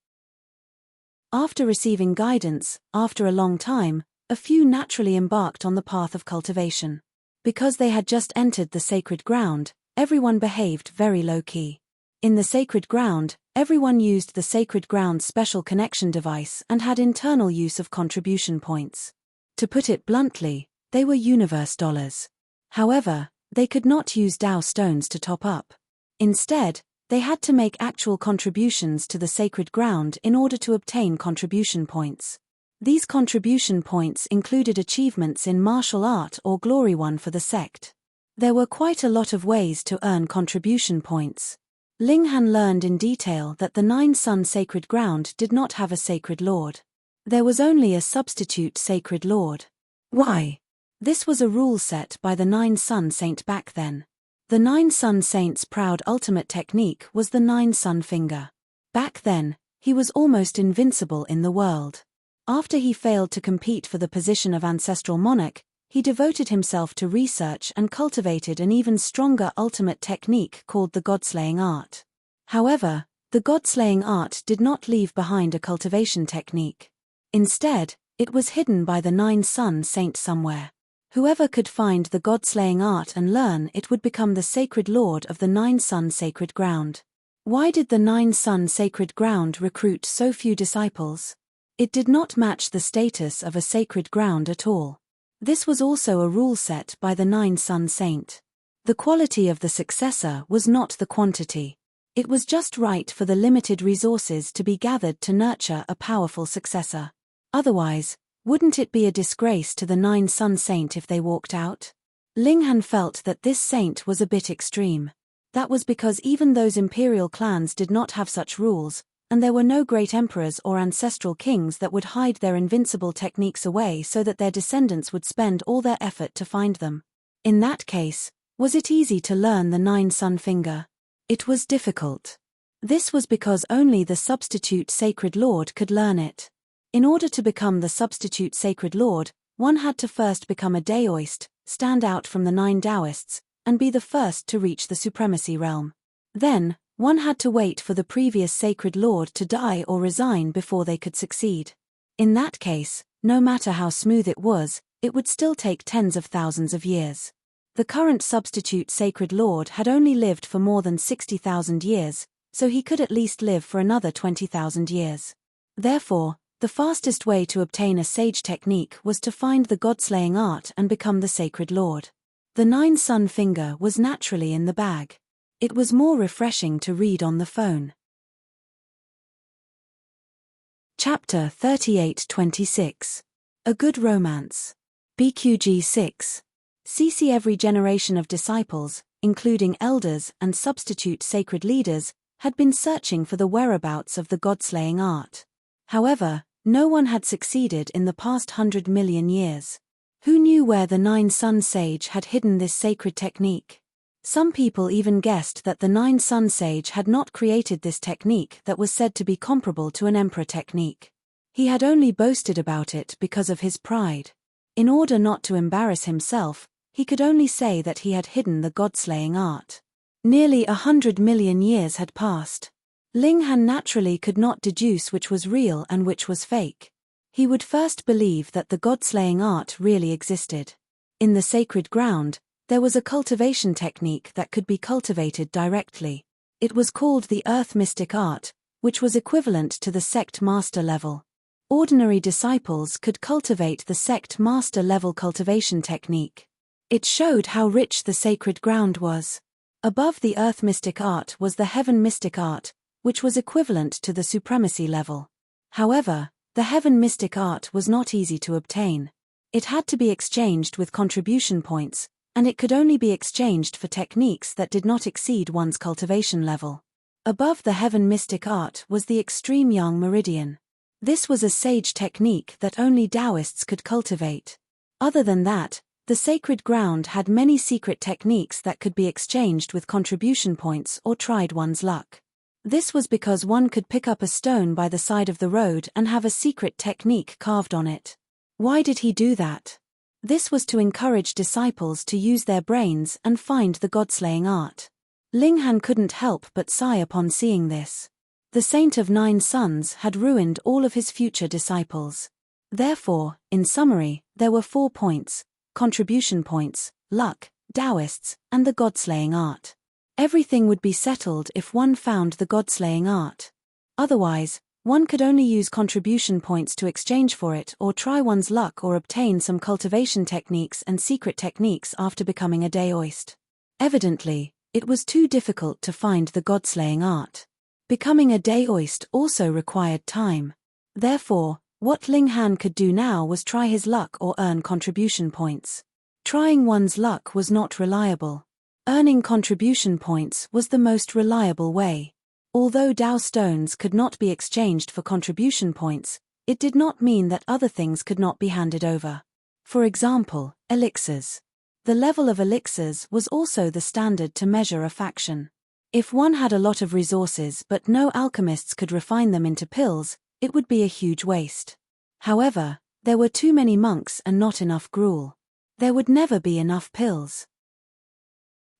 After receiving guidance, after a long time, a few naturally embarked on the path of cultivation. Because they had just entered the sacred ground, everyone behaved very low-key. In the sacred ground, everyone used the sacred ground special connection device and had internal use of contribution points. To put it bluntly, they were universe dollars. However, they could not use Tao stones to top up. Instead, they had to make actual contributions to the sacred ground in order to obtain contribution points. These contribution points included achievements in martial art or glory won for the sect. There were quite a lot of ways to earn contribution points. Ling Han learned in detail that the 9 Sun Sacred Ground did not have a sacred lord. There was only a substitute sacred lord. Why? This was a rule set by the 9 Sun Saint back then. The 9 Sun Saint's proud ultimate technique was the 9 Sun Finger. Back then, he was almost invincible in the world. After he failed to compete for the position of ancestral monarch, he devoted himself to research and cultivated an even stronger ultimate technique called the God-slaying art. However, the God-slaying art did not leave behind a cultivation technique. Instead, it was hidden by the 9 Sun Saint somewhere. Whoever could find the God-slaying art and learn it would become the sacred lord of the 9 Sun Sacred Ground. Why did the 9 Sun Sacred Ground recruit so few disciples? It did not match the status of a sacred ground at all. This was also a rule set by the 9 Sun Saint. The quality of the successor was not the quantity. It was just right for the limited resources to be gathered to nurture a powerful successor. Otherwise, wouldn't it be a disgrace to the 9-sun saint if they walked out? Ling Han felt that this saint was a bit extreme. That was because even those imperial clans did not have such rules, and there were no great emperors or ancestral kings that would hide their invincible techniques away so that their descendants would spend all their effort to find them. In that case, was it easy to learn the 9-sun finger? It was difficult. This was because only the substitute sacred lord could learn it. In order to become the substitute sacred lord, one had to first become a daoist, stand out from the 9 Taoists, and be the first to reach the supremacy realm. Then, one had to wait for the previous sacred lord to die or resign before they could succeed. In that case, no matter how smooth it would still take tens of thousands of years. The current substitute sacred lord had only lived for more than 60,000 years, so he could at least live for another 20,000 years. Therefore, the fastest way to obtain a sage technique was to find the god-slaying art and become the sacred lord. The 9-sun finger was naturally in the bag. It was more refreshing to read on the phone. Chapter 38-26. A Good Romance. BQG 6. CC. Every generation of disciples, including elders and substitute sacred leaders, had been searching for the whereabouts of the god-slaying art. However, no one had succeeded in the past 100 million years. Who knew where the 9-sun sage had hidden this sacred technique? Some people even guessed that the 9-sun sage had not created this technique that was said to be comparable to an emperor technique. He had only boasted about it because of his pride. In order not to embarrass himself, he could only say that he had hidden the god-slaying art. Nearly 100 million years had passed. Ling Han naturally could not deduce which was real and which was fake. He would first believe that the god-slaying art really existed. In the sacred ground, there was a cultivation technique that could be cultivated directly. It was called the earth mystic art, which was equivalent to the sect master level. Ordinary disciples could cultivate the sect master level cultivation technique. It showed how rich the sacred ground was. Above the earth mystic art was the heaven mystic art, which was equivalent to the supremacy level. However, the heaven mystic art was not easy to obtain. It had to be exchanged with contribution points, and it could only be exchanged for techniques that did not exceed one's cultivation level. Above the heaven mystic art was the extreme yang meridian. This was a sage technique that only Taoists could cultivate. Other than that, the sacred ground had many secret techniques that could be exchanged with contribution points or tried one's luck. This was because one could pick up a stone by the side of the road and have a secret technique carved on it. Why did he do that? This was to encourage disciples to use their brains and find the god-slaying art. Ling Han couldn't help but sigh upon seeing this. The Saint of 9 Sons had ruined all of his future disciples. Therefore, in summary, there were 4 points: contribution points, luck, Taoists, and the god-slaying art. Everything would be settled if one found the god-slaying art. Otherwise, one could only use contribution points to exchange for it or try one's luck or obtain some cultivation techniques and secret techniques after becoming a daoist. Evidently, it was too difficult to find the god-slaying art. Becoming a daoist also required time. Therefore, what Ling Han could do now was try his luck or earn contribution points. Trying one's luck was not reliable. Earning contribution points was the most reliable way. Although Tao stones could not be exchanged for contribution points, it did not mean that other things could not be handed over. For example, elixirs. The level of elixirs was also the standard to measure a faction. If one had a lot of resources but no alchemists could refine them into pills, it would be a huge waste. However, there were too many monks and not enough gruel. There would never be enough pills.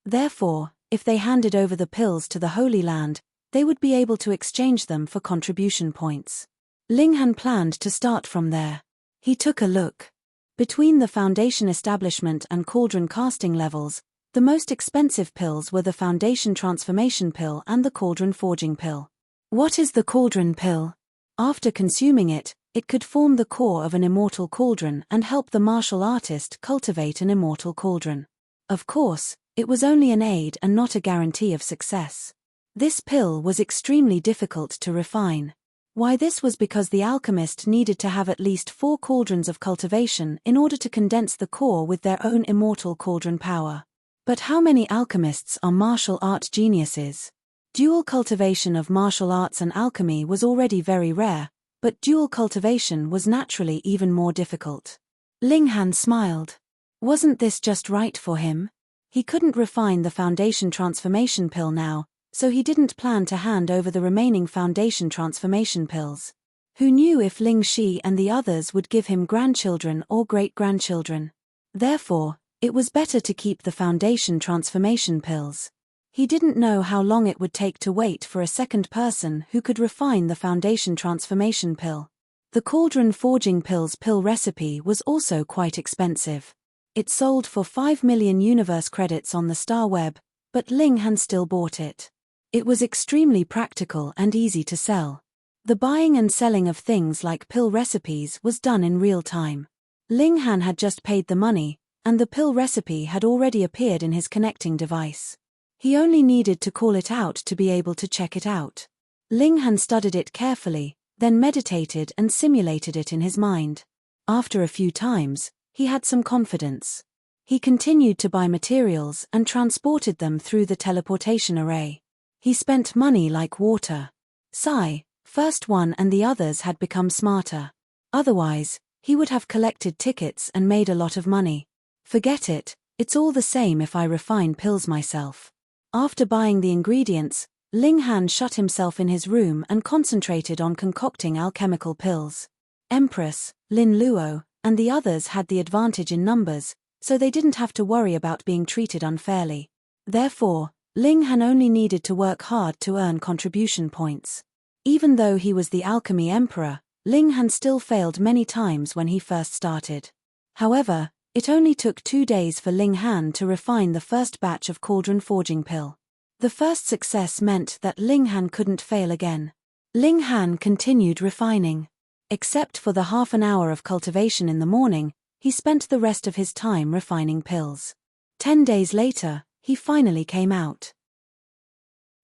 Therefore, if they handed over the pills to the Holy Land, they would be able to exchange them for contribution points. Ling Han planned to start from there. He took a look. Between the foundation establishment and cauldron casting levels, the most expensive pills were the foundation transformation pill and the cauldron forging pill. What is the cauldron pill? After consuming it, it could form the core of an immortal cauldron and help the martial artist cultivate an immortal cauldron. Of course, It was only an aid and not a guarantee of success. This pill was extremely difficult to refine. Why, this was because the alchemist needed to have at least 4 cauldrons of cultivation in order to condense the core with their own immortal cauldron power. But how many alchemists are martial art geniuses? Dual cultivation of martial arts and alchemy was already very rare, but dual cultivation was naturally even more difficult. Ling Han smiled. Wasn't this just right for him? He couldn't refine the foundation transformation pill now, so he didn't plan to hand over the remaining foundation transformation pills. Who knew if Ling Shi and the others would give him grandchildren or great-grandchildren? Therefore, it was better to keep the foundation transformation pills. He didn't know how long it would take to wait for a second person who could refine the foundation transformation pill. The cauldron forging pills pill recipe was also quite expensive. It sold for 5 million universe credits on the Star Web, but Ling Han still bought it. It was extremely practical and easy to sell. The buying and selling of things like pill recipes was done in real time. Ling Han had just paid the money, and the pill recipe had already appeared in his connecting device. He only needed to call it out to be able to check it out. Ling Han studied it carefully, then meditated and simulated it in his mind. After a few times, he had some confidence. He continued to buy materials and transported them through the teleportation array. He spent money like water. Sigh, first one and the others had become smarter. Otherwise, he would have collected tickets and made a lot of money. Forget it, it's all the same if I refine pills myself. After buying the ingredients, Ling Han shut himself in his room and concentrated on concocting alchemical pills. Empress, Lin Luo, and the others had the advantage in numbers, so they didn't have to worry about being treated unfairly. Therefore, Ling Han only needed to work hard to earn contribution points. Even though he was the alchemy emperor, Ling Han still failed many times when he first started. However, it only took 2 days for Ling Han to refine the first batch of cauldron forging pill. The first success meant that Ling Han couldn't fail again. Ling Han continued refining. Except for the half an hour of cultivation in the morning, he spent the rest of his time refining pills. 10 days later, he finally came out.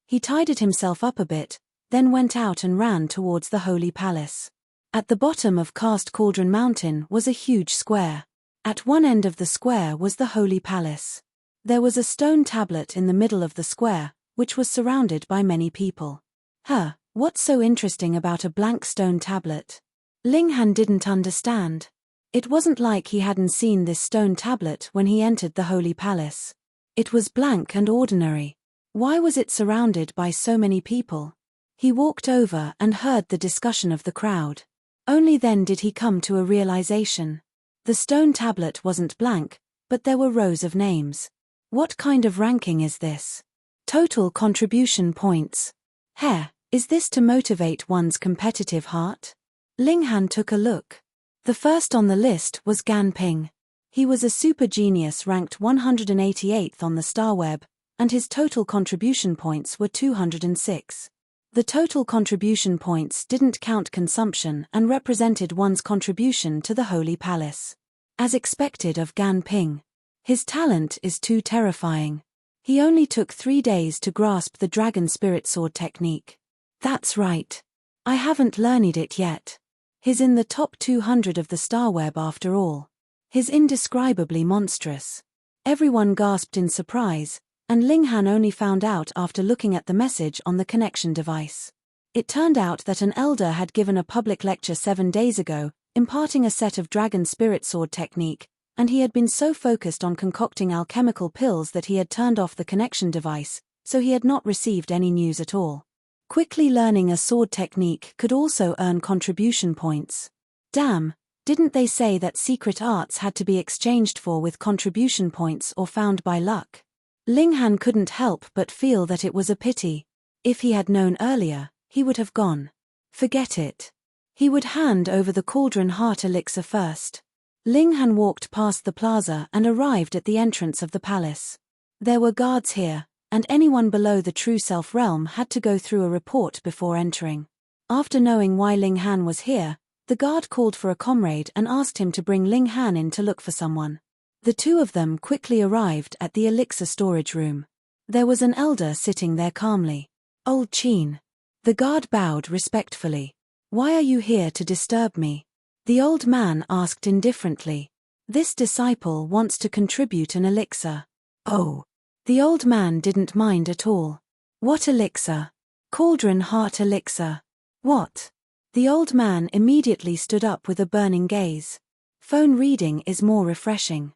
He tidied himself up a bit, then went out and ran towards the Holy Palace. At the bottom of Cast Cauldron Mountain was a huge square. At one end of the square was the Holy Palace. There was a stone tablet in the middle of the square, which was surrounded by many people. What's so interesting about a blank stone tablet? Ling Han didn't understand. It wasn't like he hadn't seen this stone tablet when he entered the Holy Palace. It was blank and ordinary. Why was it surrounded by so many people? He walked over and heard the discussion of the crowd. Only then did he come to a realization. The stone tablet wasn't blank, but there were rows of names. What kind of ranking is this? Total contribution points. Is this to motivate one's competitive heart? Ling Han took a look. The first on the list was Gan Ping. He was a super genius ranked 188th on the Star Web, and his total contribution points were 206. The total contribution points didn't count consumption and represented one's contribution to the Holy Palace. As expected of Gan Ping. His talent is too terrifying. He only took 3 days to grasp the Dragon Spirit Sword technique. That's right. I haven't learned it yet. He's in the top 200 of the Star Web after all. He's indescribably monstrous. Everyone gasped in surprise, and Ling Han only found out after looking at the message on the connection device. It turned out that an elder had given a public lecture 7 days ago, imparting a set of Dragon Spirit Sword technique, and he had been so focused on concocting alchemical pills that he had turned off the connection device, so he had not received any news at all. Quickly learning a sword technique could also earn contribution points. Damn, didn't they say that secret arts had to be exchanged for with contribution points or found by luck? Ling Han couldn't help but feel that it was a pity. If he had known earlier, he would have gone. Forget it. He would hand over the cauldron heart elixir first. Ling Han walked past the plaza and arrived at the entrance of the palace. There were guards here, and anyone below the True Self realm had to go through a report before entering. After knowing why Ling Han was here, the guard called for a comrade and asked him to bring Ling Han in to look for someone. The two of them quickly arrived at the elixir storage room. There was an elder sitting there calmly. Old Chin. The guard bowed respectfully. Why are you here to disturb me? The old man asked indifferently. This disciple wants to contribute an elixir. Oh. The old man didn't mind at all. What elixir? Cauldron Heart elixir. What? The old man immediately stood up with a burning gaze. Phone reading is more refreshing.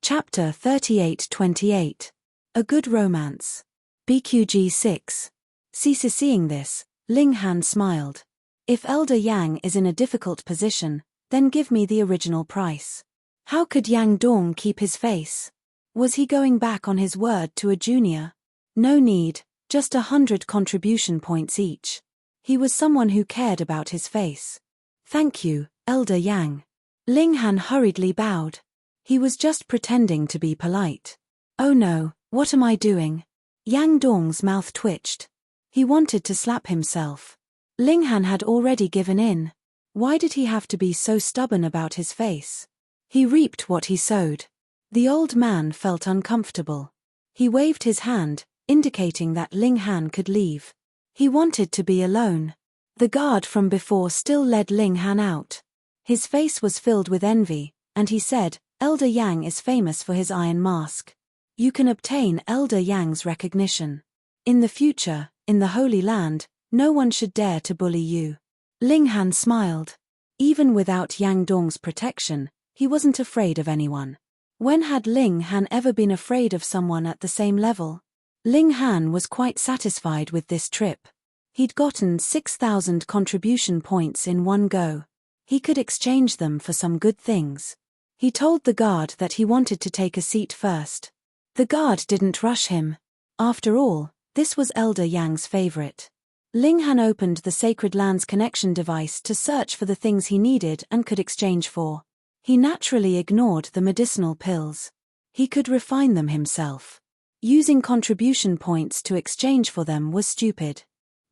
Chapter 38-28. A Good Romance. BQG 6. Seeing this, Ling Han smiled. If Elder Yang is in a difficult position, then give me the original price. How could Yang Dong keep his face? Was he going back on his word to a junior? No need, just 100 contribution points each. He was someone who cared about his face. Thank you, Elder Yang. Ling Han hurriedly bowed. He was just pretending to be polite. Oh no, what am I doing? Yang Dong's mouth twitched. He wanted to slap himself. Ling Han had already given in. Why did he have to be so stubborn about his face? He reaped what he sowed. The old man felt uncomfortable. He waved his hand, indicating that Ling Han could leave. He wanted to be alone. The guard from before still led Ling Han out. His face was filled with envy, and he said, Elder Yang is famous for his iron mask. You can obtain Elder Yang's recognition. In the future, in the Holy Land, no one should dare to bully you. Ling Han smiled. Even without Yang Dong's protection, he wasn't afraid of anyone. When had Ling Han ever been afraid of someone at the same level? Ling Han was quite satisfied with this trip. He'd gotten 6,000 contribution points in one go. He could exchange them for some good things. He told the guard that he wanted to take a seat first. The guard didn't rush him. After all, this was Elder Yang's favorite. Ling Han opened the Sacred Lands connection device to search for the things he needed and could exchange for. He naturally ignored the medicinal pills. He could refine them himself. Using contribution points to exchange for them was stupid.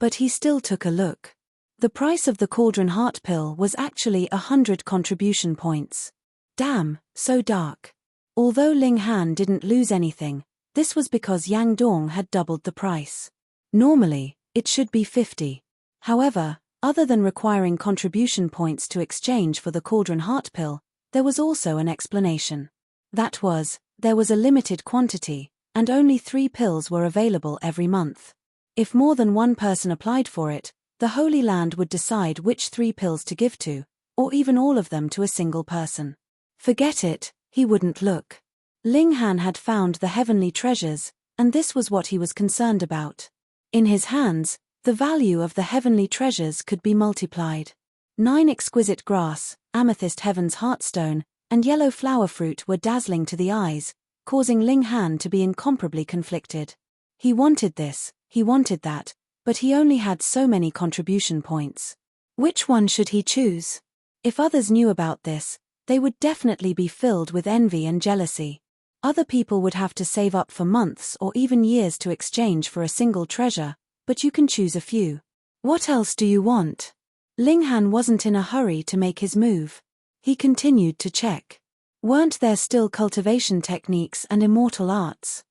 But he still took a look. The price of the Cauldron Heart pill was actually 100 contribution points. Damn, so dark. Although Ling Han didn't lose anything, this was because Yang Dong had doubled the price. Normally, it should be 50. However, other than requiring contribution points to exchange for the Cauldron Heart pill, there was also an explanation. That was, there was a limited quantity, and only 3 pills were available every month. If more than one person applied for it, the Holy Land would decide which 3 pills to give to, or even all of them to a single person. Forget it, he wouldn't look. Ling Han had found the heavenly treasures, and this was what he was concerned about. In his hands, the value of the heavenly treasures could be multiplied. 9 exquisite grass, amethyst heaven's heartstone, and yellow flower fruit were dazzling to the eyes, causing Ling Han to be incomparably conflicted. He wanted this, he wanted that, but he only had so many contribution points. Which one should he choose? If others knew about this, they would definitely be filled with envy and jealousy. Other people would have to save up for months or even years to exchange for a single treasure, but you can choose a few. What else do you want? Ling Han wasn't in a hurry to make his move. He continued to check. Weren't there still cultivation techniques and immortal arts?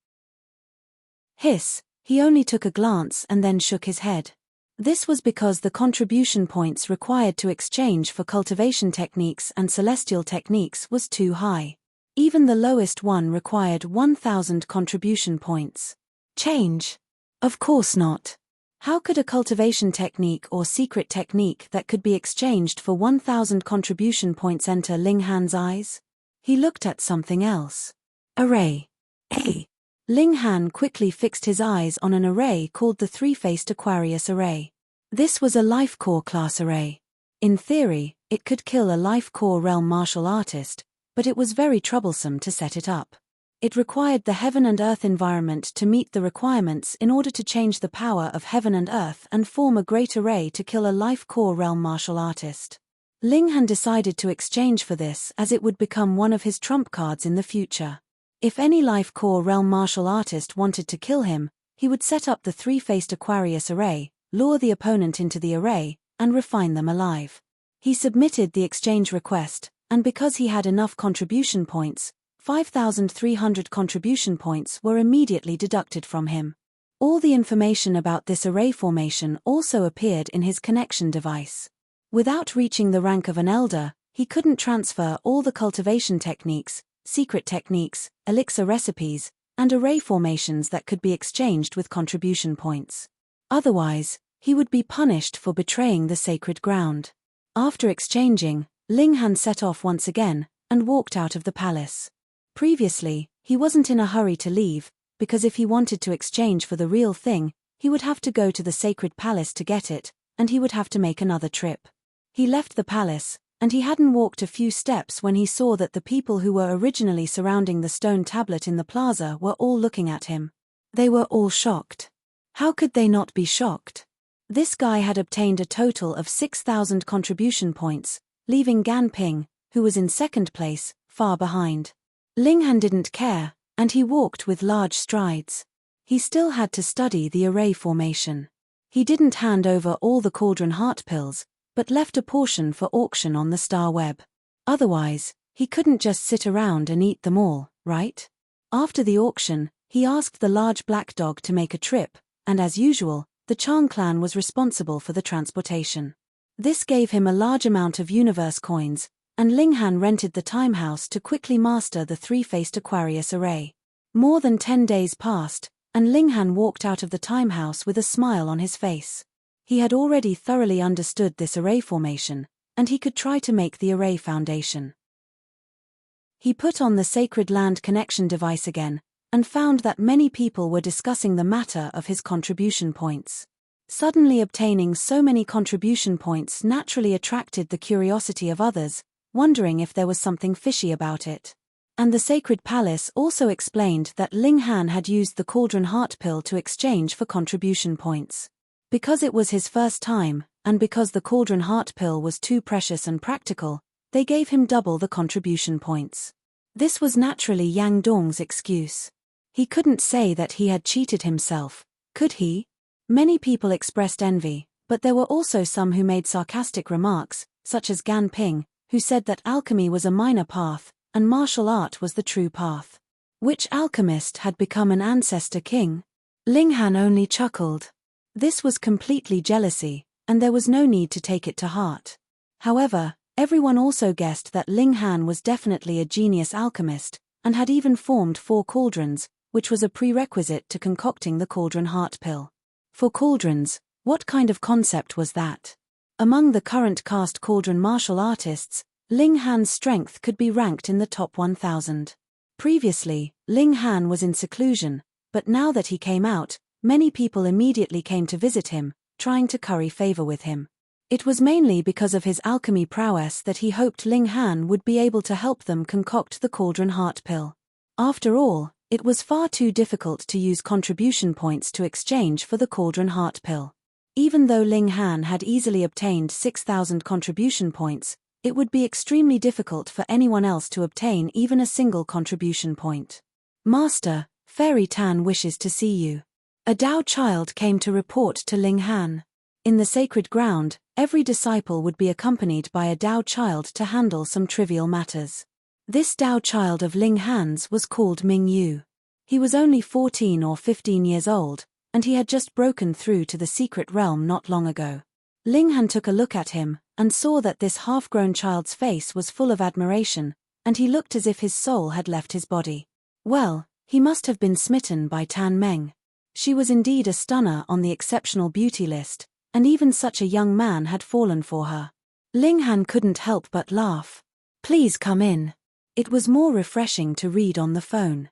Hiss, he only took a glance and then shook his head. This was because the contribution points required to exchange for cultivation techniques and celestial techniques was too high. Even the lowest one required 1,000 contribution points. Change? Of course not. How could a cultivation technique or secret technique that could be exchanged for 1,000 contribution points enter Ling Han's eyes? He looked at something else. Array. Ling Han quickly fixed his eyes on an array called the Three-Faced Aquarius Array. This was a Life Core class array. In theory, it could kill a Life Core realm martial artist, but it was very troublesome to set it up. It required the heaven and earth environment to meet the requirements in order to change the power of heaven and earth and form a great array to kill a Life Core realm martial artist. Ling Han decided to exchange for this as it would become one of his trump cards in the future. If any Life Core realm martial artist wanted to kill him, he would set up the Three-Faced Aquarius Array, lure the opponent into the array, and refine them alive. He submitted the exchange request, and because he had enough contribution points, 5,300 contribution points were immediately deducted from him. All the information about this array formation also appeared in his connection device. Without reaching the rank of an elder, he couldn't transfer all the cultivation techniques, secret techniques, elixir recipes, and array formations that could be exchanged with contribution points. Otherwise, he would be punished for betraying the sacred ground. After exchanging, Ling Han set off once again, and walked out of the palace. Previously, he wasn't in a hurry to leave, because if he wanted to exchange for the real thing, he would have to go to the sacred palace to get it, and he would have to make another trip. He left the palace, and he hadn't walked a few steps when he saw that the people who were originally surrounding the stone tablet in the plaza were all looking at him. They were all shocked. How could they not be shocked? This guy had obtained a total of 6,000 contribution points, leaving Gan Ping, who was in second place, far behind. Ling Han didn't care, and he walked with large strides. He still had to study the array formation. He didn't hand over all the cauldron heart pills, but left a portion for auction on the star web. Otherwise, he couldn't just sit around and eat them all, right? After the auction, he asked the large black dog to make a trip, and as usual, the Chang clan was responsible for the transportation. This gave him a large amount of universe coins, and Ling Han rented the time house to quickly master the three-faced Aquarius array. More than 10 days passed, and Ling Han walked out of the time house with a smile on his face. He had already thoroughly understood this array formation, and he could try to make the array foundation. He put on the sacred land connection device again, and found that many people were discussing the matter of his contribution points. Suddenly obtaining so many contribution points naturally attracted the curiosity of others, wondering if there was something fishy about it. And the sacred palace also explained that Ling Han had used the cauldron heart pill to exchange for contribution points. Because it was his first time, and because the cauldron heart pill was too precious and practical, they gave him double the contribution points. This was naturally Yang Dong's excuse. He couldn't say that he had cheated himself, could he? Many people expressed envy, but there were also some who made sarcastic remarks, such as Gan Ping, who said that alchemy was a minor path, and martial art was the true path. Which alchemist had become an ancestor king? Ling Han only chuckled. This was completely jealousy, and there was no need to take it to heart. However, everyone also guessed that Ling Han was definitely a genius alchemist, and had even formed 4 cauldrons, which was a prerequisite to concocting the cauldron heart pill. 4 cauldrons, what kind of concept was that? Among the current cast cauldron martial artists, Ling Han's strength could be ranked in the top 1,000. Previously, Ling Han was in seclusion, but now that he came out, many people immediately came to visit him, trying to curry favor with him. It was mainly because of his alchemy prowess that he hoped Ling Han would be able to help them concoct the cauldron heart pill. After all, it was far too difficult to use contribution points to exchange for the cauldron heart pill. Even though Ling Han had easily obtained 6,000 contribution points, it would be extremely difficult for anyone else to obtain even a single contribution point. Master, Fairy Tan wishes to see you. A Dao child came to report to Ling Han. In the sacred ground, every disciple would be accompanied by a Dao child to handle some trivial matters. This Dao child of Ling Han's was called Ming Yu. He was only 14 or 15 years old, and he had just broken through to the secret realm not long ago. Ling Han took a look at him, and saw that this half-grown child's face was full of admiration, and he looked as if his soul had left his body. Well, he must have been smitten by Tan Meng. She was indeed a stunner on the exceptional beauty list, and even such a young man had fallen for her. Ling Han couldn't help but laugh. Please come in. It was more refreshing to read on the phone.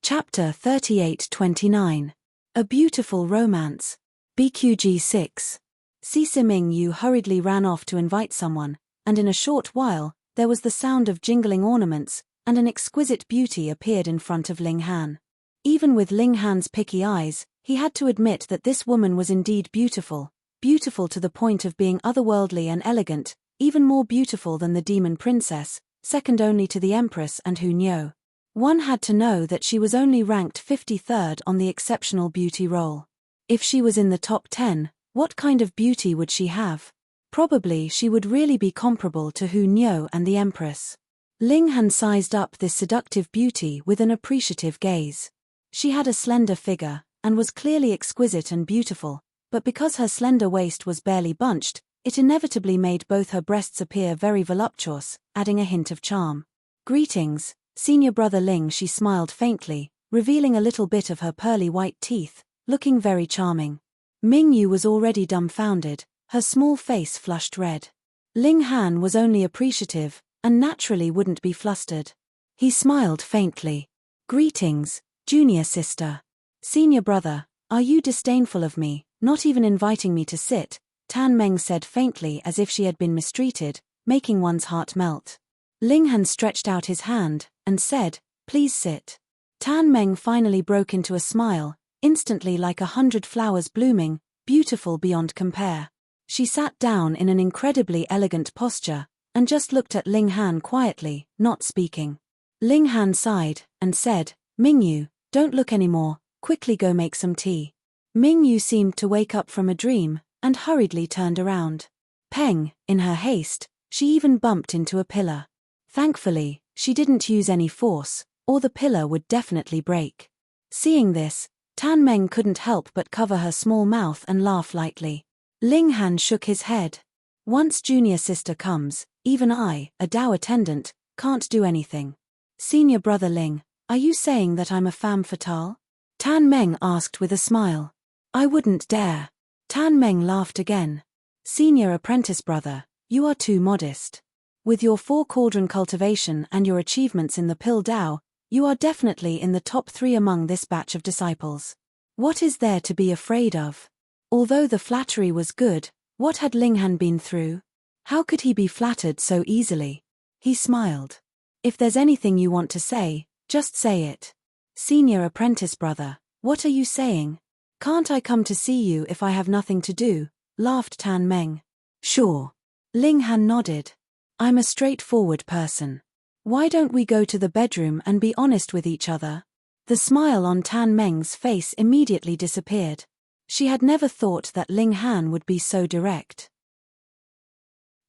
Chapter 38-29. A Beautiful Romance. BQG 6. Si Ming Yu hurriedly ran off to invite someone, and in a short while, there was the sound of jingling ornaments, and an exquisite beauty appeared in front of Ling Han. Even with Ling Han's picky eyes, he had to admit that this woman was indeed beautiful, beautiful to the point of being otherworldly and elegant, even more beautiful than the demon princess, second only to the empress and Hu Niu. One had to know that she was only ranked 53rd on the exceptional beauty roll. If she was in the top 10, what kind of beauty would she have? Probably she would really be comparable to Hu Niu and the Empress. Ling Han sized up this seductive beauty with an appreciative gaze. She had a slender figure, and was clearly exquisite and beautiful, but because her slender waist was barely bunched, it inevitably made both her breasts appear very voluptuous, adding a hint of charm. "Greetings, senior brother Ling," she smiled faintly, revealing a little bit of her pearly white teeth, looking very charming. Ming Yu was already dumbfounded, her small face flushed red. Ling Han was only appreciative, and naturally wouldn't be flustered. He smiled faintly. "Greetings, junior sister. Senior brother, are you disdainful of me, not even inviting me to sit?" Tan Meng said faintly, as if she had been mistreated, making one's heart melt. Ling Han stretched out his hand, and said, "Please sit." Tan Meng finally broke into a smile, instantly like 100 flowers blooming, beautiful beyond compare. She sat down in an incredibly elegant posture, and just looked at Ling Han quietly, not speaking. Ling Han sighed, and said, "Ming Yu, don't look anymore, quickly go make some tea." Ming Yu seemed to wake up from a dream, and hurriedly turned around. Peng, in her haste, she even bumped into a pillar. Thankfully, she didn't use any force, or the pillar would definitely break. Seeing this, Tan Meng couldn't help but cover her small mouth and laugh lightly. Ling Han shook his head. "Once junior sister comes, even I, a Dao attendant, can't do anything." "Senior brother Ling, are you saying that I'm a femme fatale?" Tan Meng asked with a smile. "I wouldn't dare." Tan Meng laughed again. "Senior apprentice brother, you are too modest. With your 4-cauldron cultivation and your achievements in the Pill Dao, you are definitely in the top 3 among this batch of disciples. What is there to be afraid of?" Although the flattery was good, what had Ling Han been through? How could he be flattered so easily? He smiled. "If there's anything you want to say, just say it." "Senior apprentice brother, what are you saying? Can't I come to see you if I have nothing to do?" laughed Tan Meng. "Sure." Ling Han nodded. "I'm a straightforward person. Why don't we go to the bedroom and be honest with each other?" The smile on Tan Meng's face immediately disappeared. She had never thought that Ling Han would be so direct.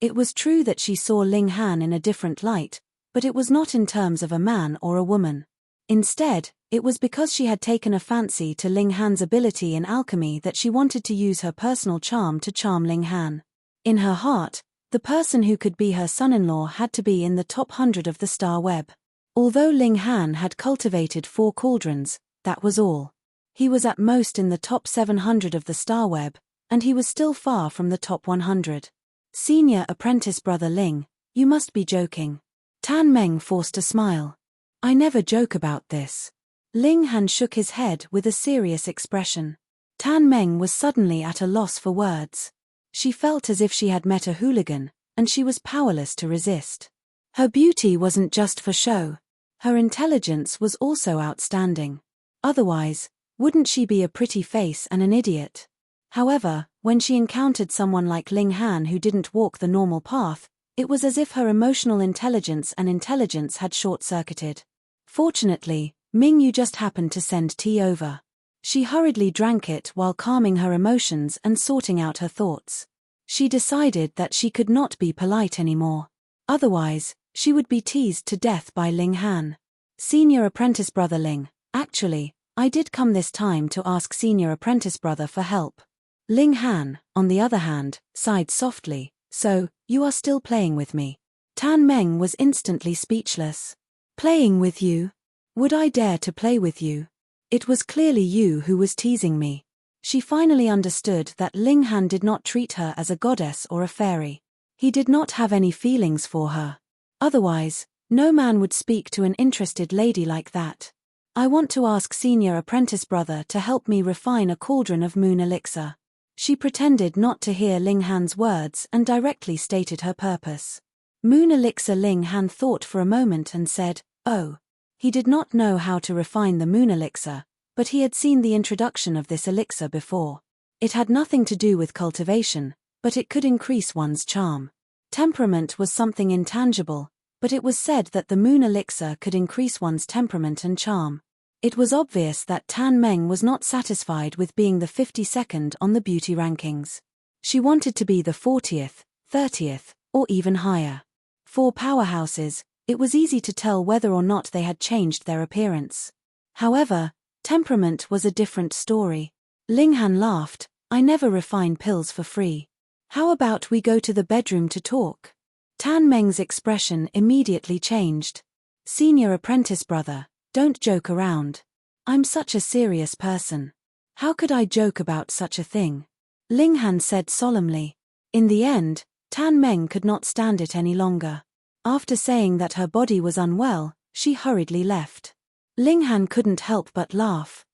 It was true that she saw Ling Han in a different light, but it was not in terms of a man or a woman. Instead, it was because she had taken a fancy to Ling Han's ability in alchemy that she wanted to use her personal charm to charm Ling Han. In her heart, the person who could be her son-in-law had to be in the top 100 of the star web. Although Ling Han had cultivated 4 cauldrons, that was all. He was at most in the top 700 of the star web, and he was still far from the top 100. "Senior apprentice brother Ling, you must be joking." Tan Meng forced a smile. "I never joke about this." Ling Han shook his head with a serious expression. Tan Meng was suddenly at a loss for words. She felt as if she had met a hooligan, and she was powerless to resist. Her beauty wasn't just for show. Her intelligence was also outstanding. Otherwise, wouldn't she be a pretty face and an idiot? However, when she encountered someone like Ling Han who didn't walk the normal path, it was as if her emotional intelligence and intelligence had short-circuited. Fortunately, Ming Yu just happened to send tea over. She hurriedly drank it while calming her emotions and sorting out her thoughts. She decided that she could not be polite anymore. Otherwise, she would be teased to death by Ling Han. "Senior apprentice brother Ling, actually, I did come this time to ask senior apprentice brother for help." Ling Han, on the other hand, sighed softly. "So, you are still playing with me?" Tan Meng was instantly speechless. "Playing with you? Would I dare to play with you? It was clearly you who was teasing me." She finally understood that Ling Han did not treat her as a goddess or a fairy. He did not have any feelings for her. Otherwise, no man would speak to an interested lady like that. "I want to ask senior apprentice brother to help me refine a cauldron of moon elixir." She pretended not to hear Ling Han's words and directly stated her purpose. Moon elixir. Ling Han thought for a moment and said, "Oh." He did not know how to refine the moon elixir, but he had seen the introduction of this elixir before. It had nothing to do with cultivation, but it could increase one's charm. Temperament was something intangible, but it was said that the moon elixir could increase one's temperament and charm. It was obvious that Tan Meng was not satisfied with being the 52nd on the beauty rankings. She wanted to be the 40th, 30th, or even higher. 4 powerhouses, it was easy to tell whether or not they had changed their appearance. However, temperament was a different story. Ling Han laughed, I never refine pills for free. How about we go to the bedroom to talk? Tan Meng's expression immediately changed. Senior apprentice brother, don't joke around. I'm such a serious person. How could I joke about such a thing? Ling Han said solemnly. In the end, Tan Meng could not stand it any longer. After saying that her body was unwell, she hurriedly left. Ling Han couldn't help but laugh.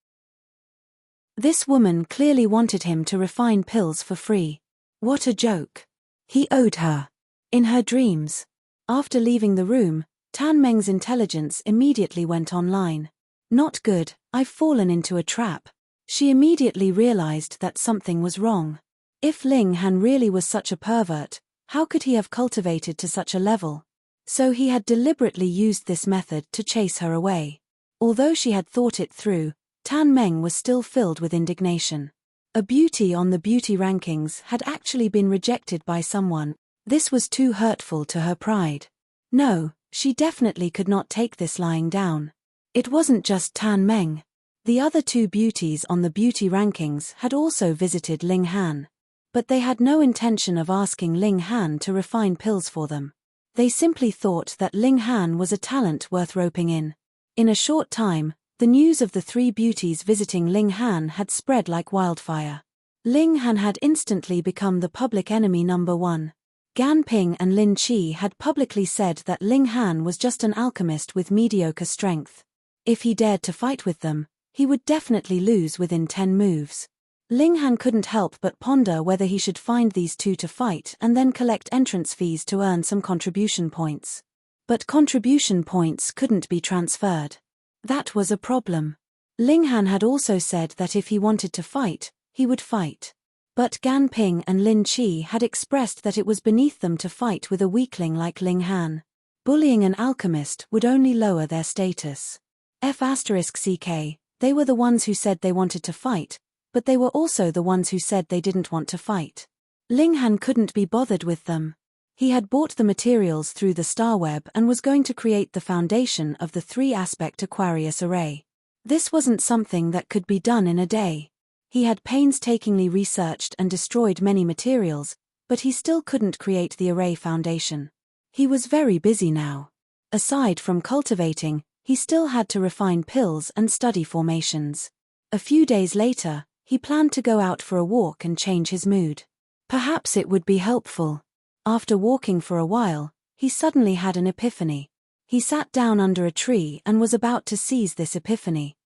This woman clearly wanted him to refine pills for free. What a joke. He owed her. In her dreams. After leaving the room, Tan Meng's intelligence immediately went online. Not good, I've fallen into a trap. She immediately realized that something was wrong. If Ling Han really was such a pervert, how could he have cultivated to such a level? So he had deliberately used this method to chase her away. Although she had thought it through, Tan Meng was still filled with indignation. A beauty on the beauty rankings had actually been rejected by someone. This was too hurtful to her pride. No, she definitely could not take this lying down. It wasn't just Tan Meng. The other 2 beauties on the beauty rankings had also visited Ling Han. But they had no intention of asking Ling Han to refine pills for them. They simply thought that Ling Han was a talent worth roping in. In a short time, the news of the 3 beauties visiting Ling Han had spread like wildfire. Ling Han had instantly become the public enemy number 1. Gan Ping and Lin Qi had publicly said that Ling Han was just an alchemist with mediocre strength. If he dared to fight with them, he would definitely lose within 10 moves. Ling Han couldn't help but ponder whether he should find these 2 to fight and then collect entrance fees to earn some contribution points. But contribution points couldn't be transferred. That was a problem. Ling Han had also said that if he wanted to fight, he would fight. But Gan Ping and Lin Qi had expressed that it was beneath them to fight with a weakling like Ling Han. Bullying an alchemist would only lower their status. F***ck, they were the ones who said they wanted to fight, but they were also the ones who said they didn't want to fight. Ling Han couldn't be bothered with them. He had bought the materials through the star web and was going to create the foundation of the 3-aspect Aquarius array. This wasn't something that could be done in a day. He had painstakingly researched and destroyed many materials, but he still couldn't create the array foundation. He was very busy now. Aside from cultivating, he still had to refine pills and study formations. A few days later, he planned to go out for a walk and change his mood. Perhaps it would be helpful. After walking for a while, he suddenly had an epiphany. He sat down under a tree and was about to seize this epiphany.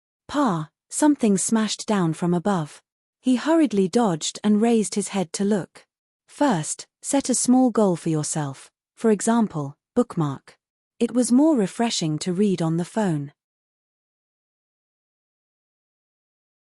Something smashed down from above. He hurriedly dodged and raised his head to look. First, set a small goal for yourself, for example, bookmark. It was more refreshing to read on the phone.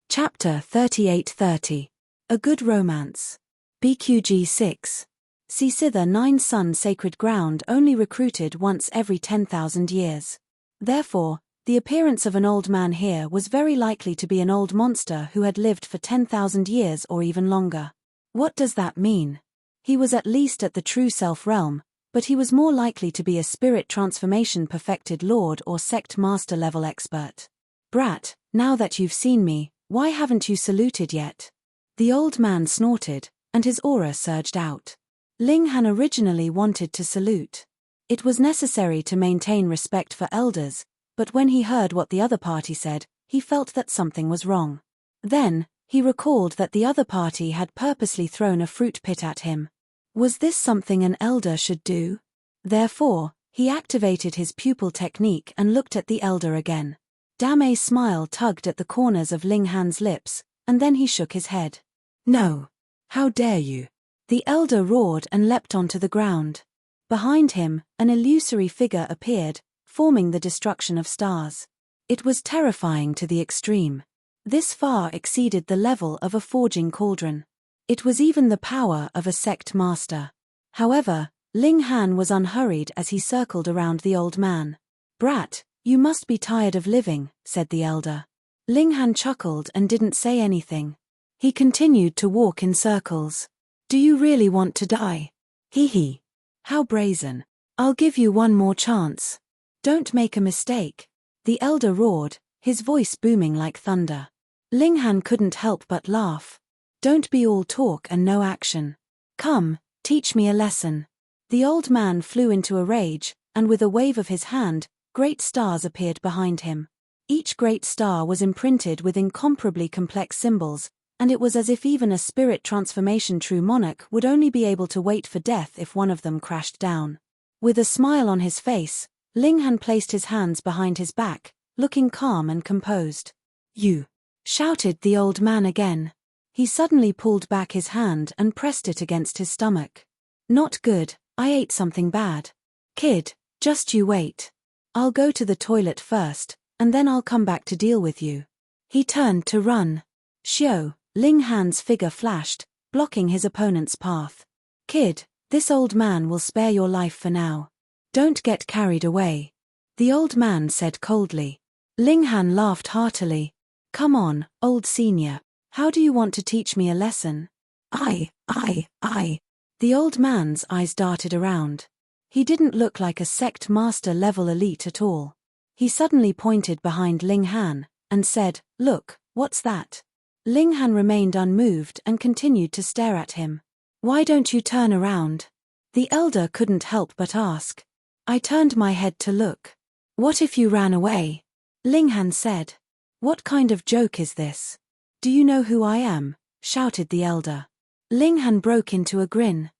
Chapter 3830. A Good Romance. BQG 6. See Sither 9 Sun Sacred Ground only recruited once every 10,000 years. Therefore, the appearance of an old man here was very likely to be an old monster who had lived for 10,000 years or even longer. What does that mean? He was at least at the true self realm, but he was more likely to be a spirit transformation perfected lord or sect master level expert. Brat, now that you've seen me, why haven't you saluted yet? The old man snorted, and his aura surged out. Ling Han originally wanted to salute. It was necessary to maintain respect for elders, but when he heard what the other party said, he felt that something was wrong. Then, he recalled that the other party had purposely thrown a fruit pit at him. Was this something an elder should do? Therefore, he activated his pupil technique and looked at the elder again. Dame's smile tugged at the corners of Ling Han's lips, and then he shook his head. No. How dare you? The elder roared and leapt onto the ground. Behind him, an illusory figure appeared, forming the destruction of stars. It was terrifying to the extreme. This far exceeded the level of a forging cauldron. It was even the power of a sect master. However, Ling Han was unhurried as he circled around the old man. Brat, you must be tired of living, said the elder. Ling Han chuckled and didn't say anything. He continued to walk in circles. Do you really want to die? Hee hee. How brazen. I'll give you one more chance. Don't make a mistake. The elder roared, his voice booming like thunder. Ling Han couldn't help but laugh. Don't be all talk and no action. Come, teach me a lesson. The old man flew into a rage, and with a wave of his hand, great stars appeared behind him. Each great star was imprinted with incomparably complex symbols, and it was as if even a spirit transformation true monarch would only be able to wait for death if one of them crashed down. With a smile on his face, Ling Han placed his hands behind his back, looking calm and composed. You! Shouted the old man again. He suddenly pulled back his hand and pressed it against his stomach. Not good, I ate something bad. Kid, just you wait. I'll go to the toilet first, and then I'll come back to deal with you. He turned to run. Xiao, Ling Han's figure flashed, blocking his opponent's path. Kid, this old man will spare your life for now. Don't get carried away. The old man said coldly. Ling Han laughed heartily. Come on, old senior. How do you want to teach me a lesson? I. The old man's eyes darted around. He didn't look like a sect master level elite at all. He suddenly pointed behind Ling Han, and said, Look, what's that? Ling Han remained unmoved and continued to stare at him. Why don't you turn around? The elder couldn't help but ask. I turned my head to look. What if you ran away? Ling Han said. What kind of joke is this? Do you know who I am? Shouted the elder. Ling Han broke into a grin.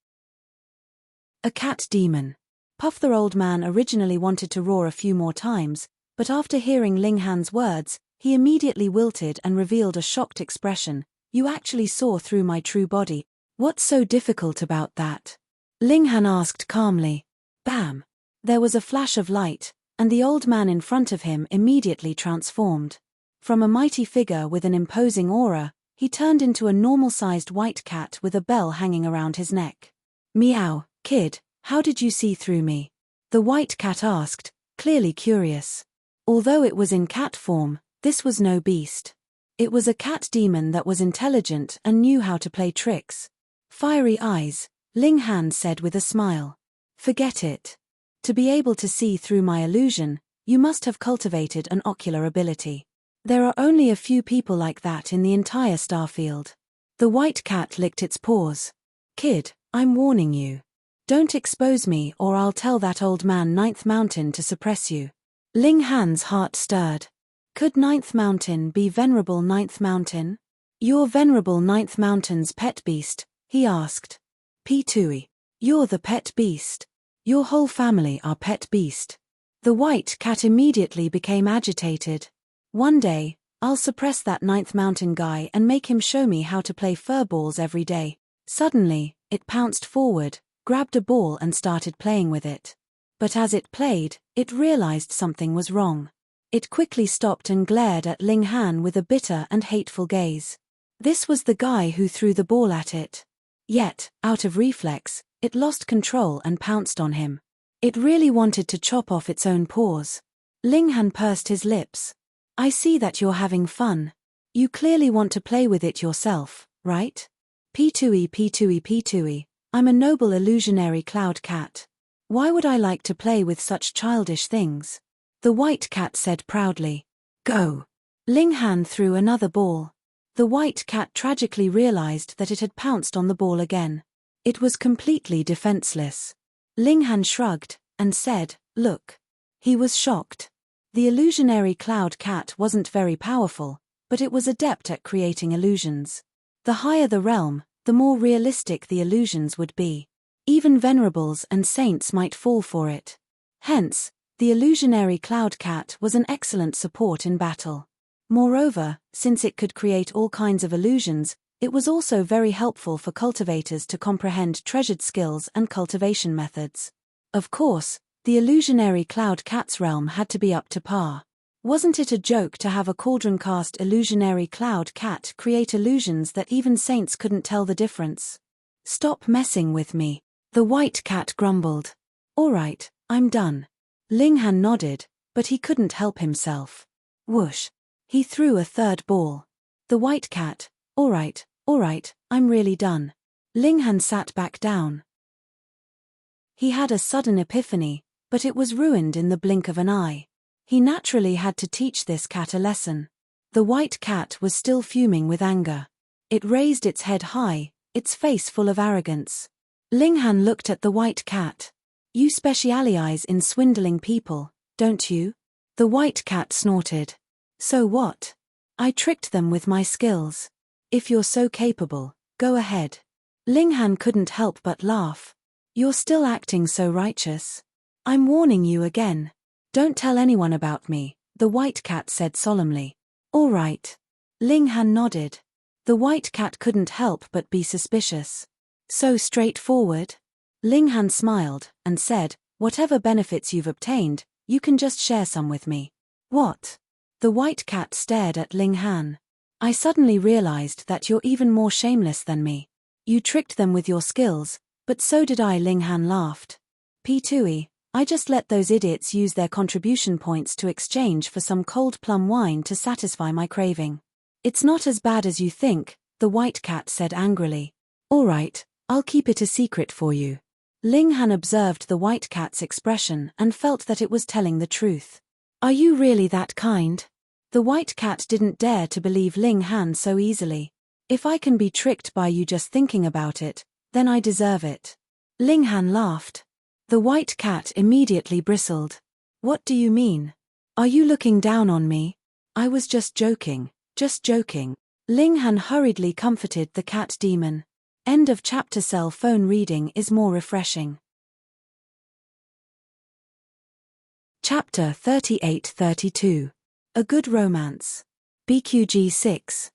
A cat demon. Puff the old man originally wanted to roar a few more times, but after hearing Ling Han's words, he immediately wilted and revealed a shocked expression. You actually saw through my true body. What's so difficult about that? Ling Han asked calmly. Bam! There was a flash of light, and the old man in front of him immediately transformed. From a mighty figure with an imposing aura, he turned into a normal-sized white cat with a bell hanging around his neck. Meow, kid, how did you see through me? The white cat asked, clearly curious. Although it was in cat form, this was no beast. It was a cat demon that was intelligent and knew how to play tricks. Fiery eyes, Ling Han said with a smile. Forget it. To be able to see through my illusion, you must have cultivated an ocular ability. There are only a few people like that in the entire starfield. The white cat licked its paws. Kid, I'm warning you. Don't expose me or I'll tell that old man Ninth Mountain to suppress you. Ling Han's heart stirred. Could Ninth Mountain be Venerable Ninth Mountain? You're Venerable Ninth Mountain's pet beast, he asked. P2E. You're the pet beast. Your whole family are pet beast. The white cat immediately became agitated. One day, I'll suppress that Ninth Mountain guy and make him show me how to play furballs every day. Suddenly, it pounced forward, grabbed a ball and started playing with it. But as it played, it realized something was wrong. It quickly stopped and glared at Ling Han with a bitter and hateful gaze. This was the guy who threw the ball at it. Yet, out of reflex, it lost control and pounced on him. It really wanted to chop off its own paws. Ling Han pursed his lips. I see that you're having fun. You clearly want to play with it yourself, right? P2E. I'm a noble illusionary cloud cat. Why would I like to play with such childish things? The white cat said proudly. Go. Ling Han threw another ball. The white cat tragically realized that it had pounced on the ball again. It was completely defenseless. Ling Han shrugged and said, Look. He was shocked. The illusionary cloud cat wasn't very powerful, but it was adept at creating illusions. The higher the realm, the more realistic the illusions would be. Even venerables and saints might fall for it. Hence, the illusionary cloud cat was an excellent support in battle. Moreover, since it could create all kinds of illusions, it was also very helpful for cultivators to comprehend treasured skills and cultivation methods. Of course, the illusionary cloud cat's realm had to be up to par. Wasn't it a joke to have a cauldron-cast illusionary cloud cat create illusions that even saints couldn't tell the difference? Stop messing with me, the white cat grumbled. All right, I'm done. Ling Han nodded, but he couldn't help himself. Whoosh. He threw a third ball. The white cat, all right, I'm really done. Ling Han sat back down. He had a sudden epiphany, but it was ruined in the blink of an eye. He naturally had to teach this cat a lesson. The white cat was still fuming with anger. It raised its head high, its face full of arrogance. Ling Han looked at the white cat. "You specialize in swindling people, don't you?" The white cat snorted. "So what? I tricked them with my skills. If you're so capable, go ahead." Ling Han couldn't help but laugh. "You're still acting so righteous. I'm warning you again. Don't tell anyone about me," the white cat said solemnly. "All right." Ling Han nodded. The white cat couldn't help but be suspicious. "So straightforward?" Ling Han smiled and said, "Whatever benefits you've obtained, you can just share some with me." "What?" The white cat stared at Ling Han. "I suddenly realized that you're even more shameless than me. You tricked them with your skills, but so did I." Ling Han laughed. "P2E, I just let those idiots use their contribution points to exchange for some cold plum wine to satisfy my craving." "It's not as bad as you think," the white cat said angrily. "All right, I'll keep it a secret for you." Ling Han observed the white cat's expression and felt that it was telling the truth. "Are you really that kind?" The white cat didn't dare to believe Ling Han so easily. "If I can be tricked by you just thinking about it, then I deserve it." Ling Han laughed. The white cat immediately bristled. "What do you mean? Are you looking down on me?" "I was just joking, just joking." Ling Han hurriedly comforted the cat demon. End of chapter. Cell phone reading is more refreshing. Chapter 38-32. A Good Romance. BQG 6.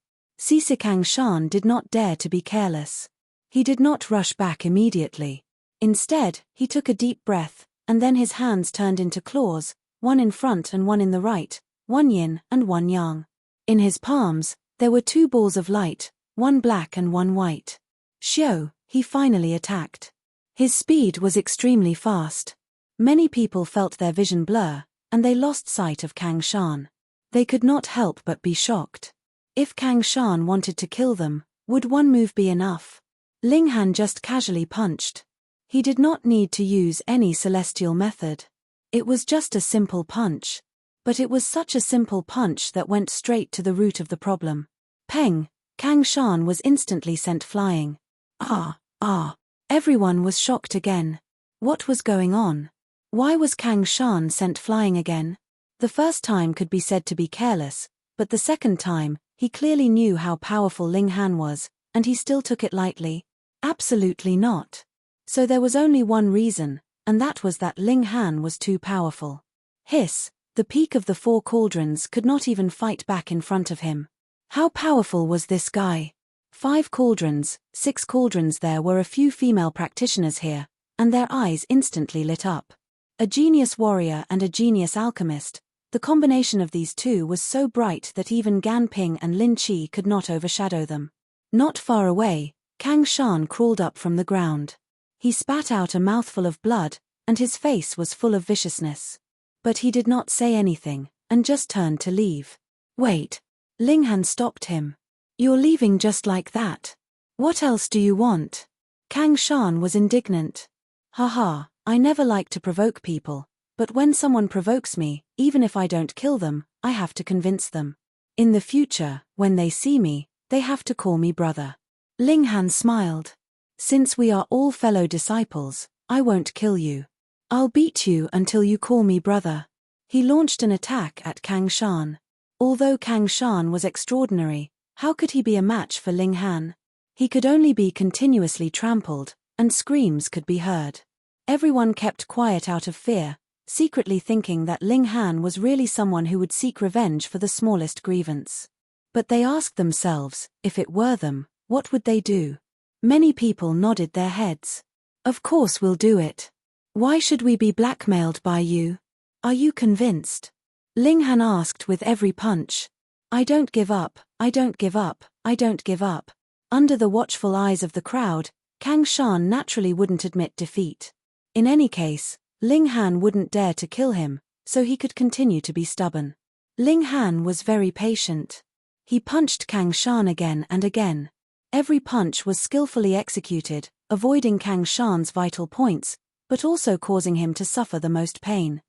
Kang Shan did not dare to be careless. He did not rush back immediately. Instead, he took a deep breath, and then his hands turned into claws, one in front and one in the right, one yin and one yang. In his palms, there were two balls of light, one black and one white. Xiao, he finally attacked. His speed was extremely fast. Many people felt their vision blur, and they lost sight of Kang Shan. They could not help but be shocked. If Kang Shan wanted to kill them, would one move be enough? Ling Han just casually punched. He did not need to use any celestial method. It was just a simple punch. But it was such a simple punch that went straight to the root of the problem. Peng! Kang Shan was instantly sent flying. Ah! Everyone was shocked again. What was going on? Why was Kang Shan sent flying again? The first time could be said to be careless, but the second time, he clearly knew how powerful Ling Han was, and he still took it lightly. Absolutely not. So there was only one reason, and that was that Ling Han was too powerful. Hiss! The peak of the four cauldrons could not even fight back in front of him. How powerful was this guy? 5 cauldrons, 6 cauldrons. There were a few female practitioners here, and their eyes instantly lit up. A genius warrior and a genius alchemist, the combination of these two was so bright that even Gan Ping and Lin Qi could not overshadow them. Not far away, Kang Shan crawled up from the ground. He spat out a mouthful of blood, and his face was full of viciousness. But he did not say anything, and just turned to leave. "Wait." Ling Han stopped him. "You're leaving just like that? What else do you want?" Kang Shan was indignant. "Haha, I never like to provoke people, but when someone provokes me, even if I don't kill them, I have to convince them. In the future, when they see me, they have to call me brother." Ling Han smiled. "Since we are all fellow disciples, I won't kill you. I'll beat you until you call me brother." He launched an attack at Kang Shan. Although Kang Shan was extraordinary, how could he be a match for Ling Han? He could only be continuously trampled, and screams could be heard. Everyone kept quiet out of fear, secretly thinking that Ling Han was really someone who would seek revenge for the smallest grievance. But they asked themselves, if it were them, what would they do? Many people nodded their heads. "Of course we'll do it. Why should we be blackmailed by you? Are you convinced?" Ling Han asked with every punch. "I don't give up, I don't give up, I don't give up." Under the watchful eyes of the crowd, Kang Shan naturally wouldn't admit defeat. In any case, Ling Han wouldn't dare to kill him, so he could continue to be stubborn. Ling Han was very patient. He punched Kang Shan again and again. Every punch was skillfully executed, avoiding Kang Shan's vital points, but also causing him to suffer the most pain.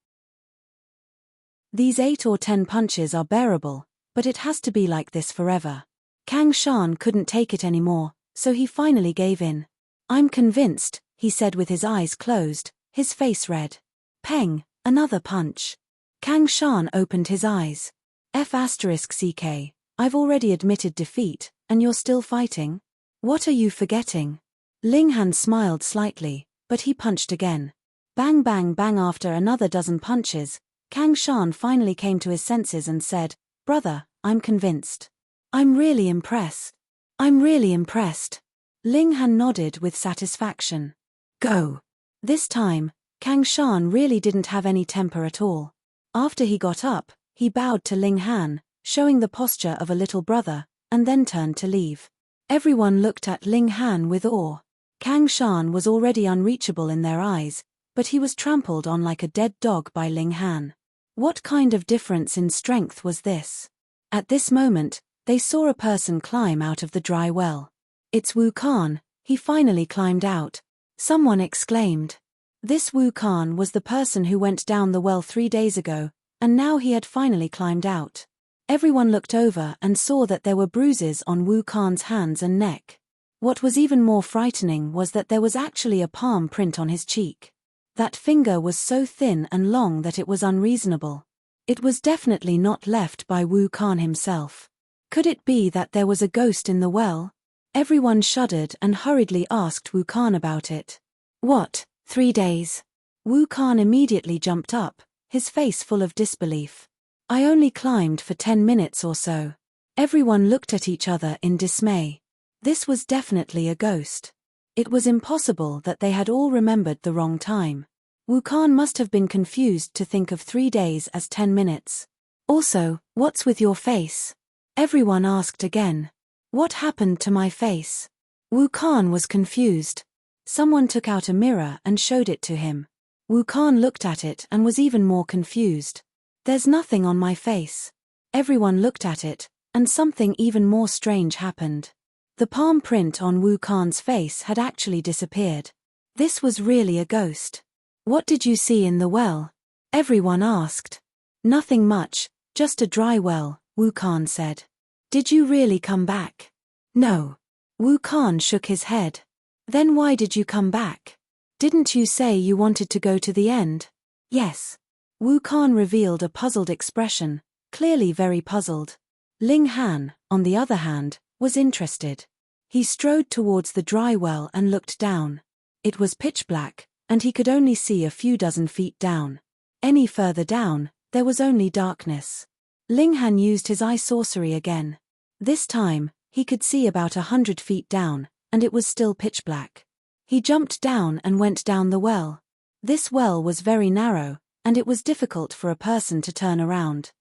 These 8 or 10 punches are bearable, but it has to be like this forever. Kang Shan couldn't take it anymore, so he finally gave in. I'm convinced, he said with his eyes closed, his face red. Peng, another punch. Kang Shan opened his eyes. F***ck, I've already admitted defeat, and you're still fighting? What are you forgetting? Ling Han smiled slightly, but he punched again. Bang bang bang. After another dozen punches, Kang Shan finally came to his senses and said, Brother, I'm convinced. I'm really impressed. I'm really impressed. Ling Han nodded with satisfaction. Go. This time, Kang Shan really didn't have any temper at all. After he got up, he bowed to Ling Han, showing the posture of a little brother, and then turned to leave. Everyone looked at Ling Han with awe. Kang Shan was already unreachable in their eyes, but he was trampled on like a dead dog by Ling Han. What kind of difference in strength was this? At this moment, they saw a person climb out of the dry well. It's Wu Kan, he finally climbed out. Someone exclaimed. This Wu Kan was the person who went down the well 3 days ago, and now he had finally climbed out. Everyone looked over and saw that there were bruises on Wu Kan's hands and neck. What was even more frightening was that there was actually a palm print on his cheek. That finger was so thin and long that it was unreasonable. It was definitely not left by Wu Kan himself. Could it be that there was a ghost in the well? Everyone shuddered and hurriedly asked Wu Kan about it. What, 3 days? Wu Kan immediately jumped up, his face full of disbelief. I only climbed for 10 minutes or so. Everyone looked at each other in dismay. This was definitely a ghost. It was impossible that they had all remembered the wrong time. Wu Kan must have been confused to think of 3 days as 10 minutes. Also, what's with your face? Everyone asked again. What happened to my face? Wu Kan was confused. Someone took out a mirror and showed it to him. Wu Kan looked at it and was even more confused. There's nothing on my face. Everyone looked at it, and something even more strange happened. The palm print on Wu Kan's face had actually disappeared. This was really a ghost. What did you see in the well? Everyone asked. Nothing much, just a dry well, Wu Kan said. Did you really come back? No. Wu Kan shook his head. Then why did you come back? Didn't you say you wanted to go to the end? Yes. Wu Kan revealed a puzzled expression, clearly very puzzled. Ling Han, on the other hand, was interested. He strode towards the dry well and looked down. It was pitch black, and he could only see a few dozen feet down. Any further down, there was only darkness. Ling Han used his eye sorcery again. This time, he could see about 100 feet down, and it was still pitch black. He jumped down and went down the well. This well was very narrow, and it was difficult for a person to turn around.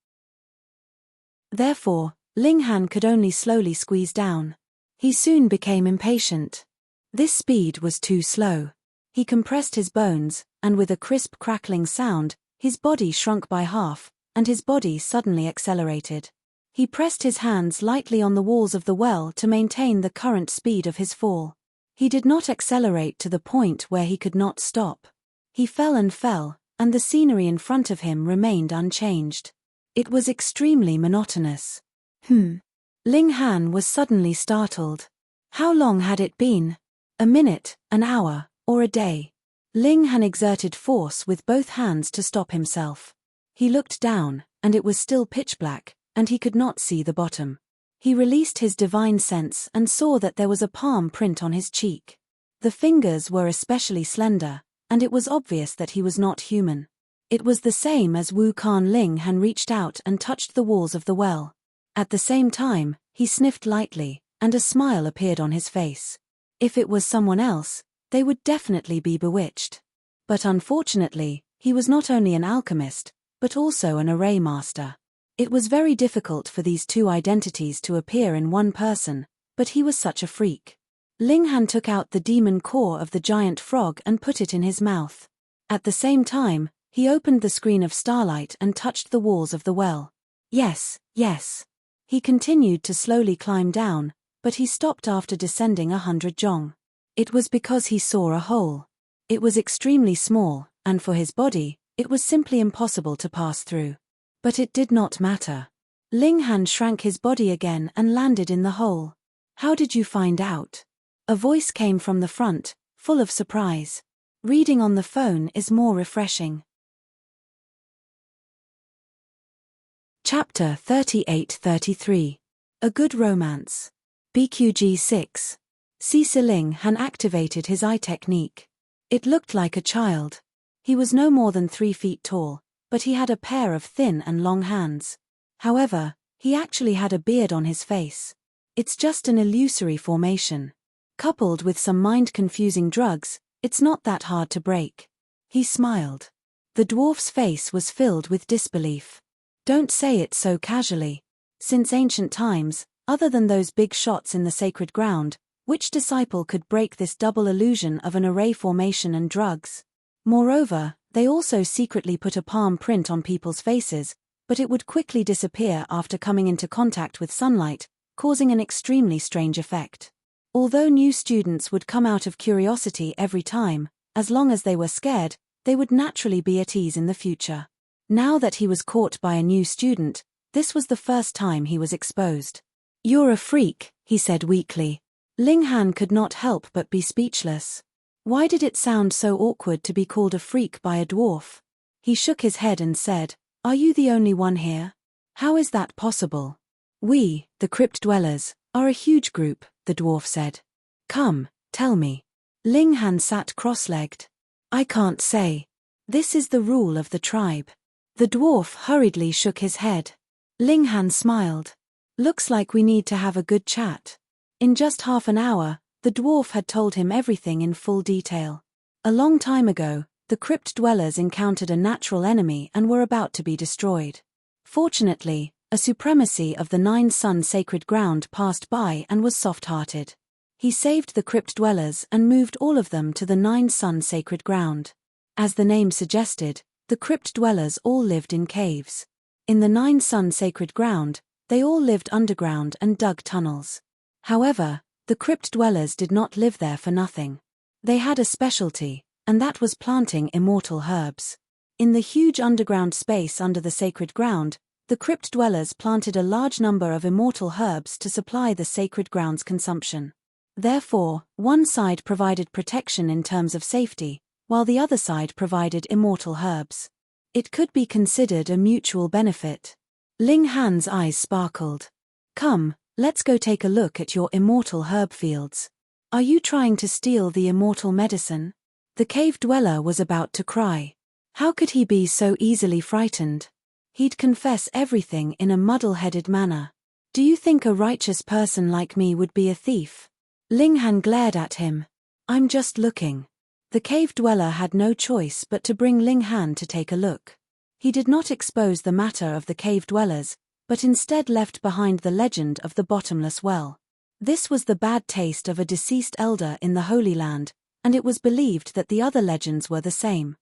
Therefore, Ling Han could only slowly squeeze down. He soon became impatient. This speed was too slow. He compressed his bones, and with a crisp crackling sound, his body shrunk by half, and his body suddenly accelerated. He pressed his hands lightly on the walls of the well to maintain the current speed of his fall. He did not accelerate to the point where he could not stop. He fell, and the scenery in front of him remained unchanged. It was extremely monotonous. Ling Han was suddenly startled. How long had it been? A minute, an hour, or a day? Ling Han exerted force with both hands to stop himself. He looked down, and it was still pitch black, and he could not see the bottom. He released his divine sense and saw that there was a palm print on his cheek. The fingers were especially slender, and it was obvious that he was not human. It was the same as Wu Kan. Ling Han reached out and touched the walls of the well. At the same time, he sniffed lightly, and a smile appeared on his face. If it was someone else, they would definitely be bewitched. But unfortunately, he was not only an alchemist, but also an array master. It was very difficult for these two identities to appear in one person, but he was such a freak. Ling Han took out the demon core of the giant frog and put it in his mouth. At the same time, he opened the screen of starlight and touched the walls of the well. Yes, yes. He continued to slowly climb down, but he stopped after descending 100 zhong. It was because he saw a hole. It was extremely small, and for his body, it was simply impossible to pass through. But it did not matter. Ling Han shrank his body again and landed in the hole. How did you find out? A voice came from the front, full of surprise. Reading on the phone is more refreshing. Chapter 38-33. A Good Romance. BQG 6. Ling Han activated his eye technique. It looked like a child. He was no more than 3 feet tall, but he had a pair of thin and long hands. However, he actually had a beard on his face. It's just an illusory formation. Coupled with some mind-confusing drugs, it's not that hard to break. He smiled. The dwarf's face was filled with disbelief. Don't say it so casually. Since ancient times, other than those big shots in the sacred ground, which disciple could break this double illusion of an array formation and drugs? Moreover, they also secretly put a palm print on people's faces, but it would quickly disappear after coming into contact with sunlight, causing an extremely strange effect. Although new students would come out of curiosity every time, as long as they were scared, they would naturally be at ease in the future. Now that he was caught by a new student, this was the first time he was exposed. "You're a freak," he said weakly. Ling Han could not help but be speechless. Why did it sound so awkward to be called a freak by a dwarf? He shook his head and said, "Are you the only one here? How is that possible?" "We, the crypt dwellers, are a huge group," the dwarf said. "Come, tell me." Ling Han sat cross-legged. "I can't say. This is the rule of the tribe." The dwarf hurriedly shook his head. Ling Han smiled. "Looks like we need to have a good chat." In just half an hour, the dwarf had told him everything in full detail. A long time ago, the crypt dwellers encountered a natural enemy and were about to be destroyed. Fortunately, a supremacy of the 9 Sun sacred ground passed by and was soft-hearted. He saved the crypt dwellers and moved all of them to the 9 Sun sacred ground. As the name suggested, the crypt dwellers all lived in caves. In the 9 Sun sacred ground, they all lived underground and dug tunnels. However, the crypt dwellers did not live there for nothing. They had a specialty, and that was planting immortal herbs. In the huge underground space under the sacred ground, the crypt dwellers planted a large number of immortal herbs to supply the sacred ground's consumption. Therefore, one side provided protection in terms of safety, while the other side provided immortal herbs. It could be considered a mutual benefit. Ling Han's eyes sparkled. "Come, let's go take a look at your immortal herb fields. Are you trying to steal the immortal medicine?" The cave dweller was about to cry. How could he be so easily frightened? He'd confess everything in a muddle-headed manner. "Do you think a righteous person like me would be a thief?" Ling Han glared at him. "I'm just looking." The cave dweller had no choice but to bring Ling Han to take a look. He did not expose the matter of the cave dwellers, but instead left behind the legend of the bottomless well. This was the bad taste of a deceased elder in the Holy Land, and it was believed that the other legends were the same.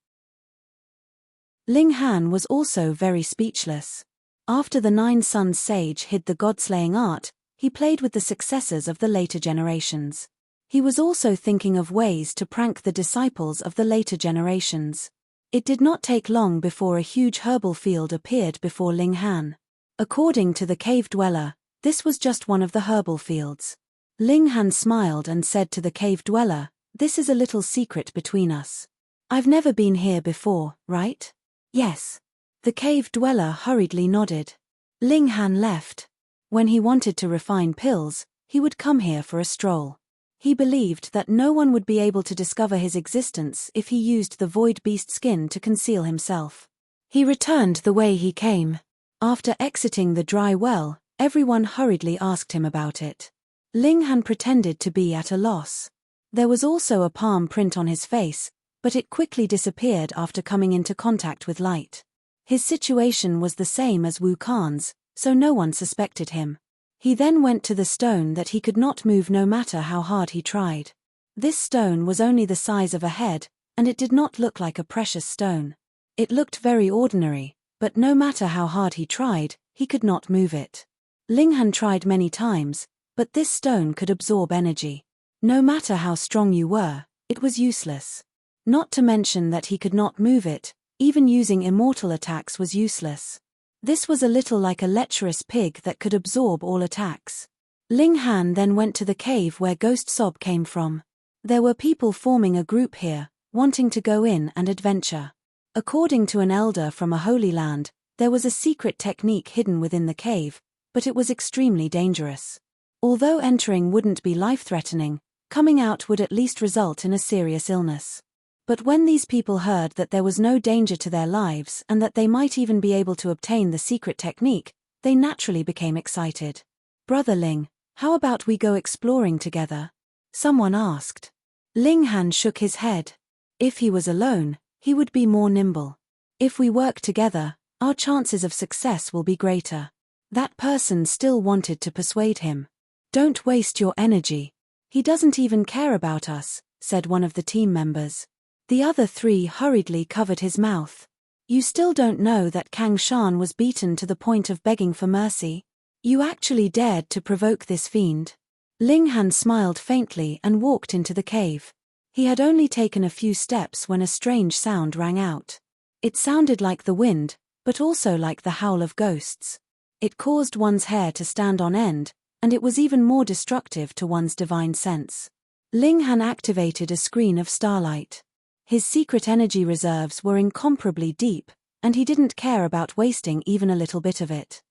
Ling Han was also very speechless. After the 9 Suns sage hid the god-slaying art, he played with the successors of the later generations. He was also thinking of ways to prank the disciples of the later generations. It did not take long before a huge herbal field appeared before Ling Han. According to the cave dweller, this was just one of the herbal fields. Ling Han smiled and said to the cave dweller, "This is a little secret between us. I've never been here before, right?" "Yes." The cave dweller hurriedly nodded. Ling Han left. When he wanted to refine pills, he would come here for a stroll. He believed that no one would be able to discover his existence if he used the void beast skin to conceal himself. He returned the way he came. After exiting the dry well, everyone hurriedly asked him about it. Ling Han pretended to be at a loss. There was also a palm print on his face, but it quickly disappeared after coming into contact with light. His situation was the same as Wu Kan's, so no one suspected him. He then went to the stone that he could not move no matter how hard he tried. This stone was only the size of a head, and it did not look like a precious stone. It looked very ordinary, but no matter how hard he tried, he could not move it. Ling Han tried many times, but this stone could absorb energy. No matter how strong you were, it was useless. Not to mention that he could not move it, even using immortal attacks was useless. This was a little like a lecherous pig that could absorb all attacks. Ling Han then went to the cave where Ghost Sob came from. There were people forming a group here, wanting to go in and adventure. According to an elder from a holy land, there was a secret technique hidden within the cave, but it was extremely dangerous. Although entering wouldn't be life-threatening, coming out would at least result in a serious illness. But when these people heard that there was no danger to their lives and that they might even be able to obtain the secret technique, they naturally became excited. "Brother Ling, how about we go exploring together?" someone asked. Ling Han shook his head. If he was alone, he would be more nimble. If we work together, our chances of success will be greater. That person still wanted to persuade him. "Don't waste your energy. He doesn't even care about us," said one of the team members. The other three hurriedly covered his mouth. "You still don't know that Kang Shan was beaten to the point of begging for mercy? You actually dared to provoke this fiend?" Ling Han smiled faintly and walked into the cave. He had only taken a few steps when a strange sound rang out. It sounded like the wind, but also like the howl of ghosts. It caused one's hair to stand on end, and it was even more destructive to one's divine sense. Ling Han activated a screen of starlight. His secret energy reserves were incomparably deep, and he didn't care about wasting even a little bit of it.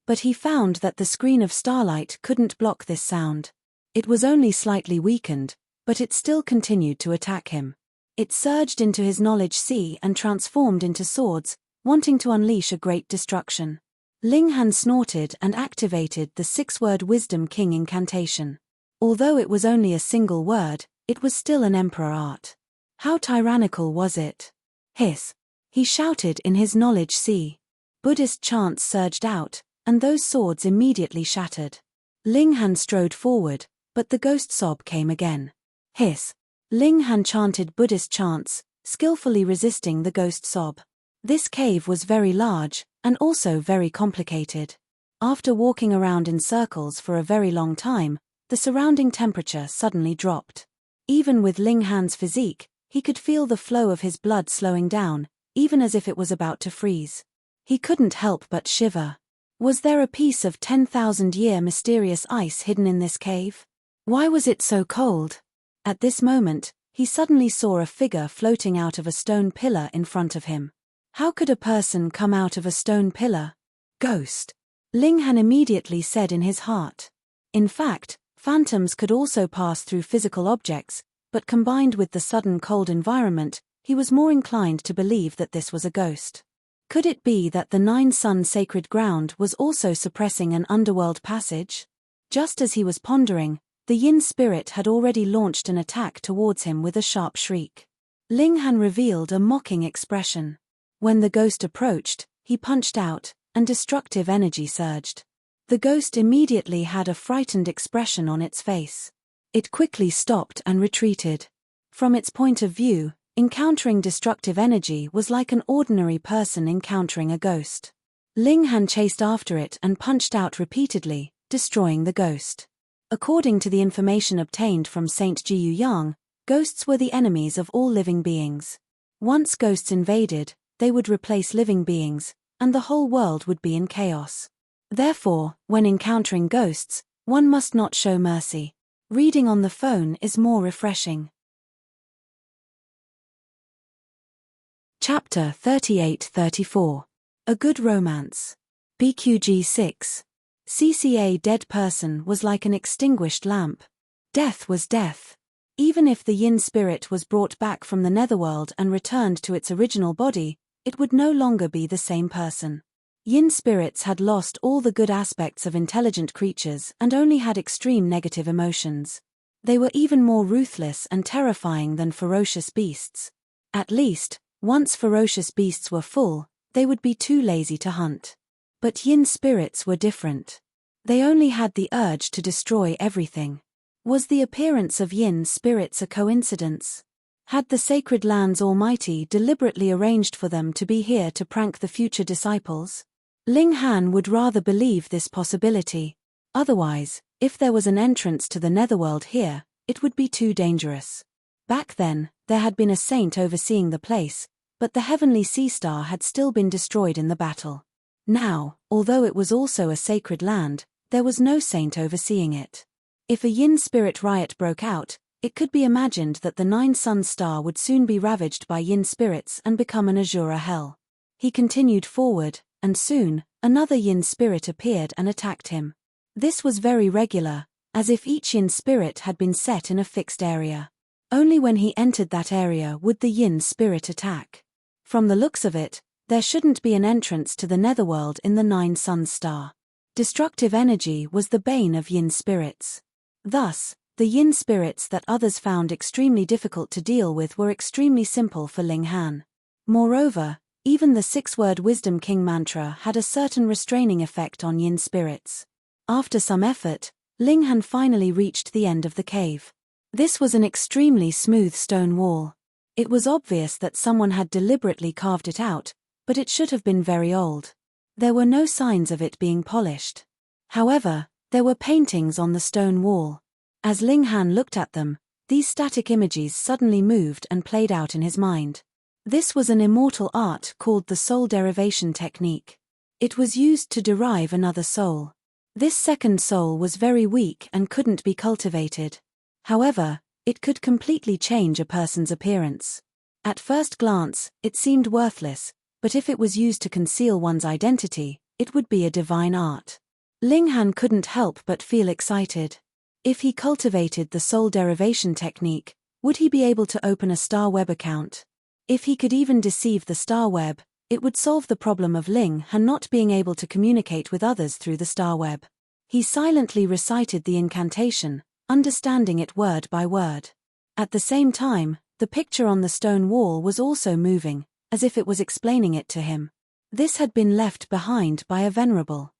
But he found that the screen of starlight couldn't block this sound. It was only slightly weakened, but it still continued to attack him. It surged into his knowledge sea and transformed into swords, wanting to unleash a great destruction. Ling Han snorted and activated the 6-word Wisdom King incantation. Although it was only a single word, it was still an emperor art. How tyrannical was it? "Hiss!" he shouted in his knowledge sea. Buddhist chants surged out, and those swords immediately shattered. Ling Han strode forward, but the Ghost Sob came again. "Hiss!" Ling Han chanted Buddhist chants, skillfully resisting the Ghost Sob. This cave was very large, and also very complicated. After walking around in circles for a very long time, the surrounding temperature suddenly dropped. Even with Ling Han's physique, he could feel the flow of his blood slowing down, even as if it was about to freeze. He couldn't help but shiver. Was there a piece of 10,000-year mysterious ice hidden in this cave? Why was it so cold? At this moment, he suddenly saw a figure floating out of a stone pillar in front of him. How could a person come out of a stone pillar? "Ghost," Ling Han immediately said in his heart. In fact, phantoms could also pass through physical objects, but combined with the sudden cold environment, he was more inclined to believe that this was a ghost. Could it be that the 9-sun sacred ground was also suppressing an underworld passage? Just as he was pondering, the yin spirit had already launched an attack towards him with a sharp shriek. Ling Han revealed a mocking expression. When the ghost approached, he punched out, and destructive energy surged. The ghost immediately had a frightened expression on its face. It quickly stopped and retreated. From its point of view, encountering destructive energy was like an ordinary person encountering a ghost. Ling Han chased after it and punched out repeatedly, destroying the ghost. According to the information obtained from Saint Jiyu Yang, ghosts were the enemies of all living beings. Once ghosts invaded, they would replace living beings, and the whole world would be in chaos. Therefore, when encountering ghosts, one must not show mercy. Reading on the phone is more refreshing. Chapter 38-34. A Good Romance. BQG 6. CCA Dead person was like an extinguished lamp. Death was death. Even if the yin spirit was brought back from the netherworld and returned to its original body, it would no longer be the same person. Yin spirits had lost all the good aspects of intelligent creatures and only had extreme negative emotions. They were even more ruthless and terrifying than ferocious beasts. At least, once ferocious beasts were full, they would be too lazy to hunt. But yin spirits were different. They only had the urge to destroy everything. Was the appearance of yin spirits a coincidence? Had the Sacred Lands Almighty deliberately arranged for them to be here to prank the future disciples? Ling Han would rather believe this possibility. Otherwise, if there was an entrance to the netherworld here, it would be too dangerous. Back then, there had been a saint overseeing the place, but the heavenly sea star had still been destroyed in the battle. Now, although it was also a sacred land, there was no saint overseeing it. If a yin spirit riot broke out, it could be imagined that the Nine Suns star would soon be ravaged by yin spirits and become an Azura hell. He continued forward, and soon, another yin spirit appeared and attacked him. This was very regular, as if each yin spirit had been set in a fixed area. Only when he entered that area would the yin spirit attack. From the looks of it, there shouldn't be an entrance to the netherworld in the Nine Suns star. Destructive energy was the bane of yin spirits. Thus, the yin spirits that others found extremely difficult to deal with were extremely simple for Ling Han. Moreover, even the 6-word Wisdom King mantra had a certain restraining effect on yin spirits. After some effort, Ling Han finally reached the end of the cave. This was an extremely smooth stone wall. It was obvious that someone had deliberately carved it out, but it should have been very old. There were no signs of it being polished. However, there were paintings on the stone wall. As Ling Han looked at them, these static images suddenly moved and played out in his mind. This was an immortal art called the soul derivation technique. It was used to derive another soul. This second soul was very weak and couldn't be cultivated. However, it could completely change a person's appearance. At first glance, it seemed worthless, but if it was used to conceal one's identity, it would be a divine art. Ling Han couldn't help but feel excited. If he cultivated the soul derivation technique, would he be able to open a star web account? If he could even deceive the star web, it would solve the problem of Ling Han not being able to communicate with others through the star web. He silently recited the incantation, understanding it word by word. At the same time, the picture on the stone wall was also moving, as if it was explaining it to him. This had been left behind by a venerable.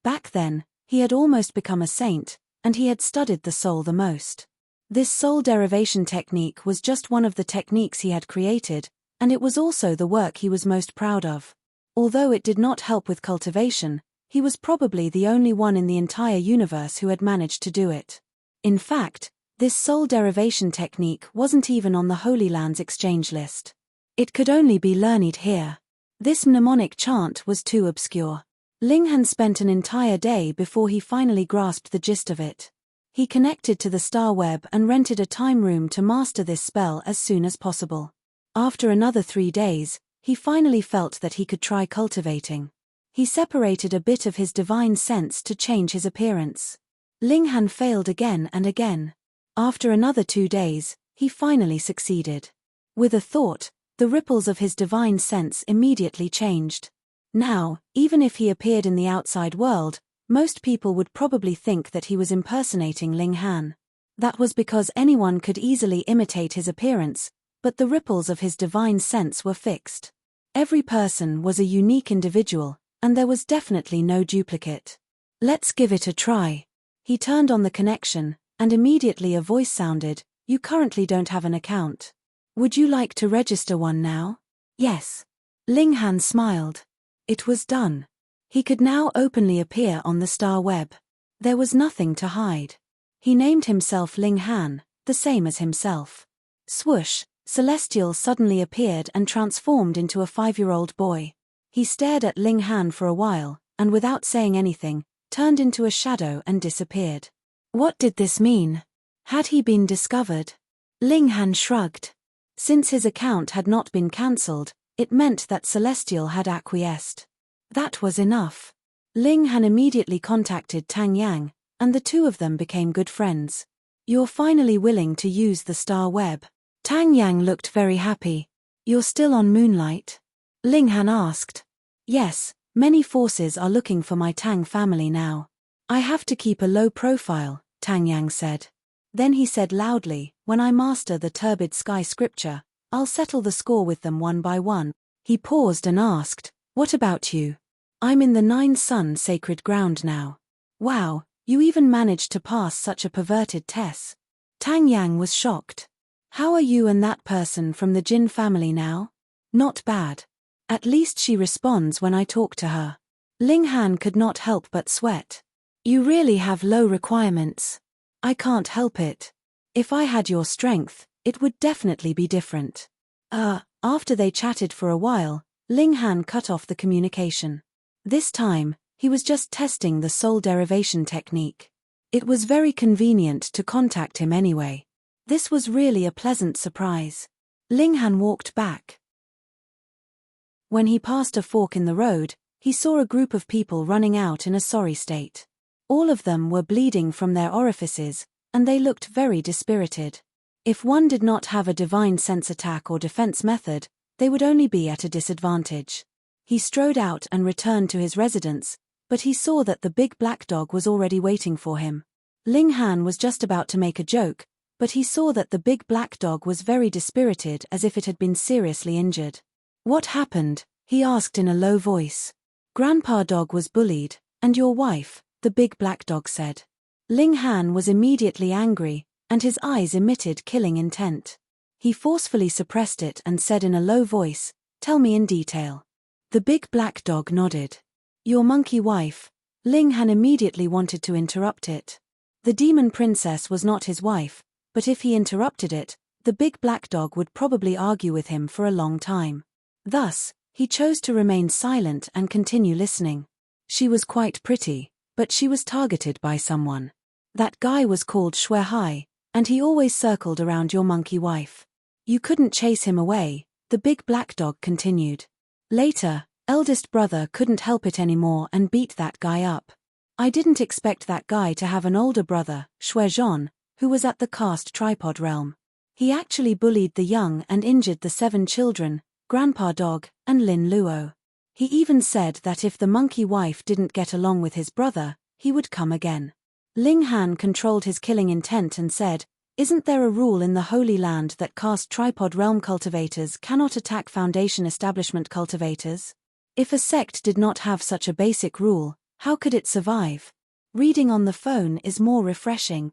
Back then, he had almost become a saint, and he had studied the soul the most. This soul derivation technique was just one of the techniques he had created, and it was also the work he was most proud of. Although it did not help with cultivation, he was probably the only one in the entire universe who had managed to do it. In fact, this soul derivation technique wasn't even on the Holy Land's exchange list. It could only be learned here. This mnemonic chant was too obscure. Ling Han spent an entire day before he finally grasped the gist of it. He connected to the star web and rented a time room to master this spell as soon as possible. After another 3 days, he finally felt that he could try cultivating. He separated a bit of his divine sense to change his appearance. Ling Han failed again and again. After another 2 days, he finally succeeded. With a thought, the ripples of his divine sense immediately changed. Now, even if he appeared in the outside world, most people would probably think that he was impersonating Ling Han. That was because anyone could easily imitate his appearance, but the ripples of his divine sense were fixed. Every person was a unique individual, and there was definitely no duplicate. Let's give it a try. He turned on the connection, and immediately a voice sounded, "You currently don't have an account. Would you like to register one now?" "Yes." Ling Han smiled. It was done. He could now openly appear on the star web. There was nothing to hide. He named himself Ling Han, the same as himself. Swoosh, Celestial suddenly appeared and transformed into a 5-year-old boy. He stared at Ling Han for a while, and without saying anything, turned into a shadow and disappeared. What did this mean? Had he been discovered? Ling Han shrugged. Since his account had not been cancelled, it meant that Celestial had acquiesced. That was enough. Ling Han immediately contacted Tang Yang, and the two of them became good friends. "You're finally willing to use the star web." Tang Yang looked very happy. "You're still on Moonlight?" Ling Han asked. "Yes, many forces are looking for my Tang family now. I have to keep a low profile," Tang Yang said. Then he said loudly, "When I master the Turbid Sky scripture, I'll settle the score with them one by one." He paused and asked, "What about you?" "I'm in the 9 Sun sacred ground now." "Wow, you even managed to pass such a perverted test." Tang Yang was shocked. "How are you and that person from the Jin family now?" "Not bad. At least she responds when I talk to her." Ling Han could not help but sweat. "You really have low requirements." "I can't help it." If I had your strength, it would definitely be different. After they chatted for a while, Ling Han cut off the communication. This time, he was just testing the soul derivation technique. It was very convenient to contact him anyway. This was really a pleasant surprise. Ling Han walked back. When he passed a fork in the road, he saw a group of people running out in a sorry state. All of them were bleeding from their orifices, and they looked very dispirited. If one did not have a divine sense attack or defense method, they would only be at a disadvantage. He strode out and returned to his residence, but he saw that the big black dog was already waiting for him. Ling Han was just about to make a joke, but he saw that the big black dog was very dispirited, as if it had been seriously injured. "What happened?" he asked in a low voice. "Grandpa Dog was bullied, and your wife," the big black dog said. Ling Han was immediately angry, and his eyes emitted killing intent. He forcefully suppressed it and said in a low voice, "Tell me in detail." The big black dog nodded. "Your monkey wife." Ling Han immediately wanted to interrupt it. The demon princess was not his wife, but if he interrupted it, the big black dog would probably argue with him for a long time. Thus, he chose to remain silent and continue listening. "She was quite pretty, but she was targeted by someone. That guy was called Shui Hai, and he always circled around your monkey wife. You couldn't chase him away," the big black dog continued. "Later, eldest brother couldn't help it anymore and beat that guy up. I didn't expect that guy to have an older brother, Shui Zhon, who was at the cast tripod realm. He actually bullied the young and injured the 7 children, Grandpa Dog, and Lin Luo. He even said that if the monkey wife didn't get along with his brother, he would come again." Ling Han controlled his killing intent and said, "Isn't there a rule in the Holy Land that caste tripod realm cultivators cannot attack Foundation establishment cultivators? If a sect did not have such a basic rule, how could it survive? Reading on the phone is more refreshing."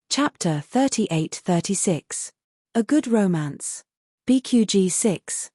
Chapter 38-36. A Good Romance. BQG 6.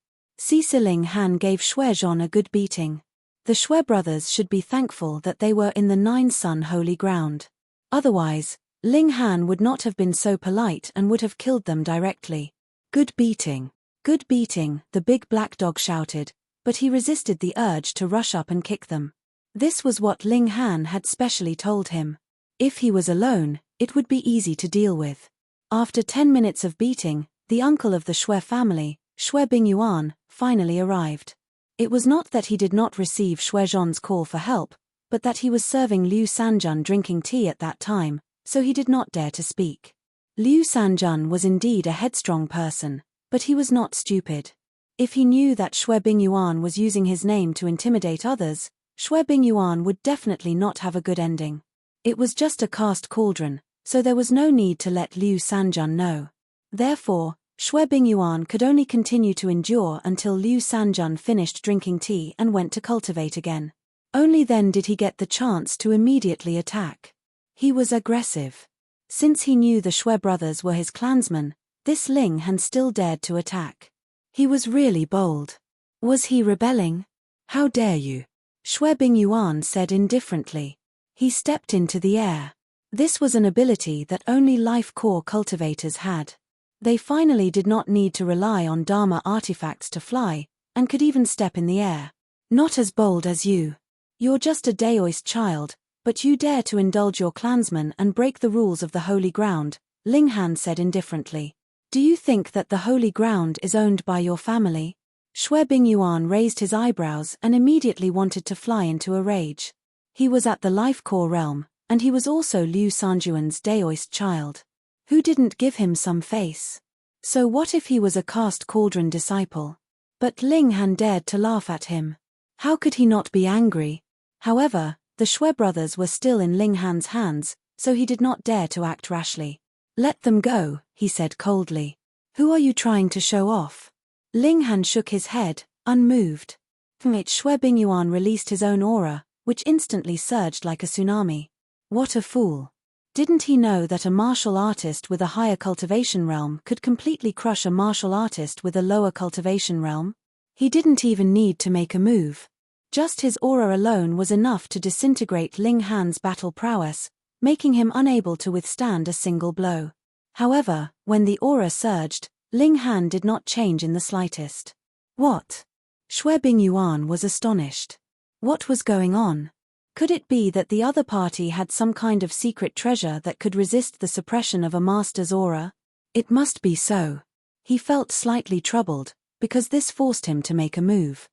Ling Han gave Shui Zhon a good beating. The Shui brothers should be thankful that they were in the 9-sun holy ground. Otherwise, Ling Han would not have been so polite and would have killed them directly. "Good beating. Good beating," the big black dog shouted, but he resisted the urge to rush up and kick them. This was what Ling Han had specially told him. If he was alone, it would be easy to deal with. After 10 minutes of beating, the uncle of the Shui family, Shui Bingyuan, finally arrived. It was not that he did not receive Shui Zhon's call for help, but that he was serving Liu Sanjun drinking tea at that time, so he did not dare to speak. Liu Sanjun was indeed a headstrong person, but he was not stupid. If he knew that Shui Bingyuan was using his name to intimidate others, Shui Bingyuan would definitely not have a good ending. It was just a cast cauldron, so there was no need to let Liu Sanjun know. Therefore, Shui Bingyuan could only continue to endure until Liu Sanjun finished drinking tea and went to cultivate again. Only then did he get the chance to immediately attack. He was aggressive. Since he knew the Shui brothers were his clansmen, this Ling Han still dared to attack. He was really bold. Was he rebelling? "How dare you?" Shui Bingyuan said indifferently. He stepped into the air. This was an ability that only life core cultivators had. They finally did not need to rely on Dharma artifacts to fly, and could even step in the air. "Not as bold as you. You're just a Daoist child, but you dare to indulge your clansmen and break the rules of the holy ground," Ling Han said indifferently. "Do you think that the holy ground is owned by your family?" Shui Bingyuan raised his eyebrows and immediately wanted to fly into a rage. He was at the life core realm, and he was also Liu Sanjuan's Daoist child. Who didn't give him some face? So what if he was a cast cauldron disciple? But Ling Han dared to laugh at him. How could he not be angry? However, the Shui brothers were still in Ling Han's hands, so he did not dare to act rashly. "Let them go," he said coldly. "Who are you trying to show off?" Ling Han shook his head, unmoved. Shui Bingyuan released his own aura, which instantly surged like a tsunami. What a fool. Didn't he know that a martial artist with a higher cultivation realm could completely crush a martial artist with a lower cultivation realm? He didn't even need to make a move. Just his aura alone was enough to disintegrate Ling Han's battle prowess, making him unable to withstand a single blow. However, when the aura surged, Ling Han did not change in the slightest. What? Xue Bingyuan was astonished. What was going on? Could it be that the other party had some kind of secret treasure that could resist the suppression of a master's aura? It must be so. He felt slightly troubled, because this forced him to make a move.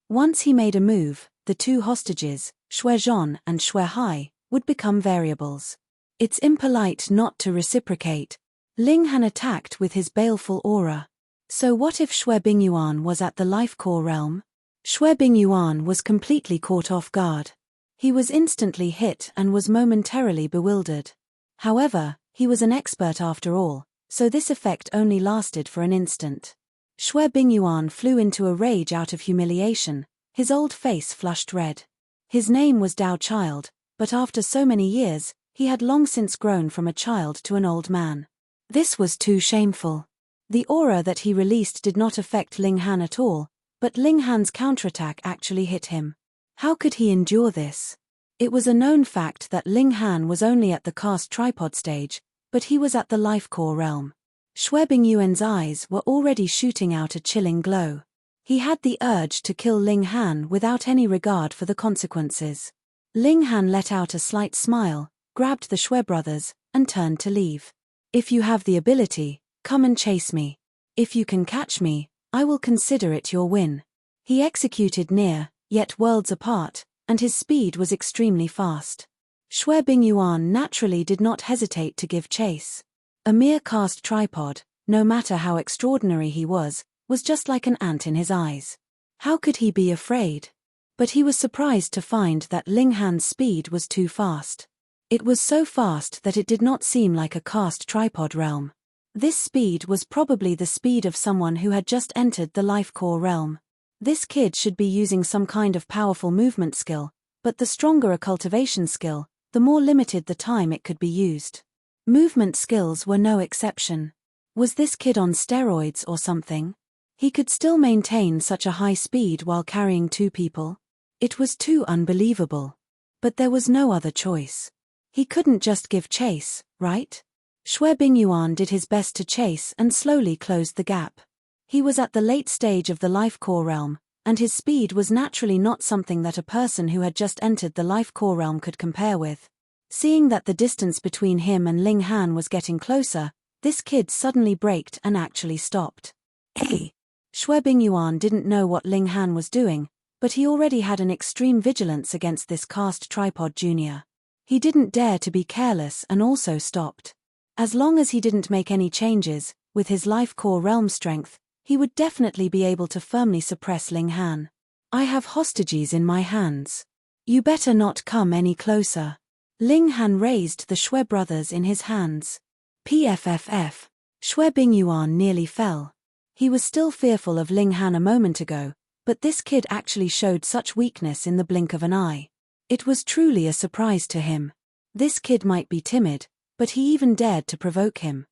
Once he made a move, the two hostages, Xue Zhon and Xue Hai, would become variables. It's impolite not to reciprocate. Ling Han attacked with his baleful aura. So what if Xue Bingyuan was at the life core realm? Xue Bingyuan was completely caught off guard. He was instantly hit and was momentarily bewildered. However, he was an expert after all, so this effect only lasted for an instant. Xue Bingyuan flew into a rage out of humiliation, his old face flushed red. His name was Dao Child, but after so many years, he had long since grown from a child to an old man. This was too shameful. The aura that he released did not affect Ling Han at all, but Ling Han's counterattack actually hit him. How could he endure this? It was a known fact that Ling Han was only at the cast tripod stage, but he was at the life core realm. Xue Bingyuan's eyes were already shooting out a chilling glow. He had the urge to kill Ling Han without any regard for the consequences. Ling Han let out a slight smile, grabbed the Xue brothers, and turned to leave. If you have the ability, come and chase me. If you can catch me, I will consider it your win. He executed near, yet worlds apart, and his speed was extremely fast. Xue Bingyuan naturally did not hesitate to give chase. A mere cast tripod, no matter how extraordinary he was just like an ant in his eyes. How could he be afraid? But he was surprised to find that Ling Han's speed was too fast. It was so fast that it did not seem like a cast tripod realm. This speed was probably the speed of someone who had just entered the life core realm. This kid should be using some kind of powerful movement skill, but the stronger a cultivation skill, the more limited the time it could be used. Movement skills were no exception. Was this kid on steroids or something? He could still maintain such a high speed while carrying two people. It was too unbelievable. But there was no other choice. He couldn't just give chase, right? Xue Bingyuan did his best to chase and slowly closed the gap. He was at the late stage of the life core realm, and his speed was naturally not something that a person who had just entered the life core realm could compare with. Seeing that the distance between him and Ling Han was getting closer, this kid suddenly braked and actually stopped. Hey! Xue Bingyuan didn't know what Ling Han was doing, but he already had an extreme vigilance against this cast tripod junior. He didn't dare to be careless and also stopped. As long as he didn't make any changes, with his life core realm strength, he would definitely be able to firmly suppress Ling Han. I have hostages in my hands. You better not come any closer. Ling Han raised the Xue brothers in his hands. PFFF. Xue Bingyuan nearly fell. He was still fearful of Ling Han a moment ago, but this kid actually showed such weakness in the blink of an eye. It was truly a surprise to him. This kid might be timid, but he even dared to provoke him.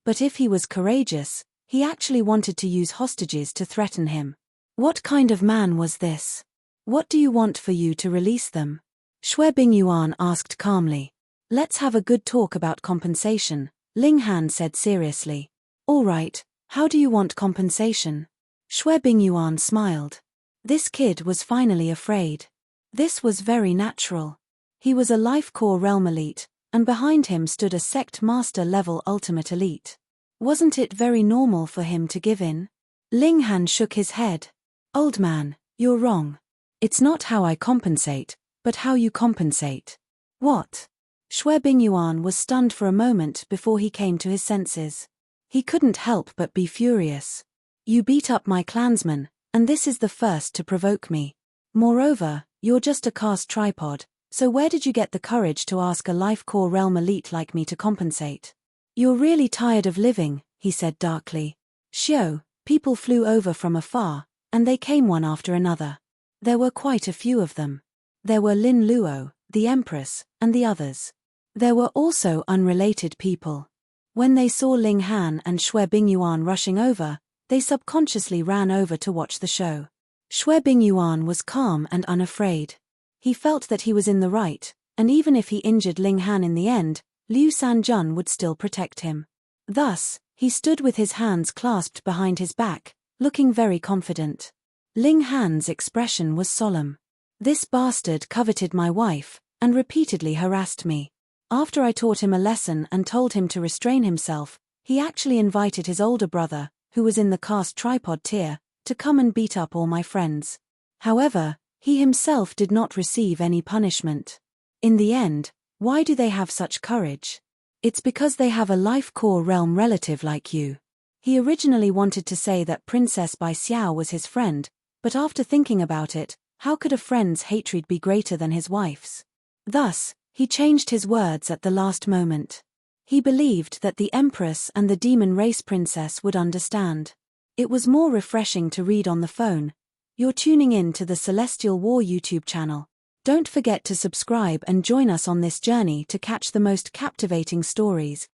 But if he was courageous, he actually wanted to use hostages to threaten him. What kind of man was this? What do you want for you to release them? Xue Bingyuan asked calmly. Let's have a good talk about compensation, Ling Han said seriously. All right, how do you want compensation? Xue Bingyuan smiled. This kid was finally afraid. This was very natural. He was a life core realm elite, and behind him stood a sect master level ultimate elite. Wasn't it very normal for him to give in? Ling Han shook his head. Old man, you're wrong. It's not how I compensate, but how you compensate. What? Xue Bingyuan was stunned for a moment before he came to his senses. He couldn't help but be furious. You beat up my clansmen, and this is the first to provoke me. Moreover, you're just a cast tripod, so where did you get the courage to ask a life core realm elite like me to compensate? You're really tired of living, he said darkly. Xiao, people flew over from afar, and they came one after another. There were quite a few of them. There were Lin Luo, the Empress, and the others. There were also unrelated people. When they saw Ling Han and Xue Bingyuan rushing over, they subconsciously ran over to watch the show. Xue Bingyuan was calm and unafraid. He felt that he was in the right, and even if he injured Ling Han in the end, Liu Sanjun would still protect him. Thus, he stood with his hands clasped behind his back, looking very confident. Ling Han's expression was solemn. This bastard coveted my wife, and repeatedly harassed me. After I taught him a lesson and told him to restrain himself, he actually invited his older brother, who was in the caste tripod tier, to come and beat up all my friends. However, he himself did not receive any punishment. In the end, why do they have such courage? It's because they have a life core realm relative like you. He originally wanted to say that Princess Bai Xiao was his friend, but after thinking about it, how could a friend's hatred be greater than his wife's? Thus, he changed his words at the last moment. He believed that the Empress and the demon race princess would understand. It was more refreshing to read on the phone. You're tuning in to the Celestial War YouTube channel. Don't forget to subscribe and join us on this journey to catch the most captivating stories.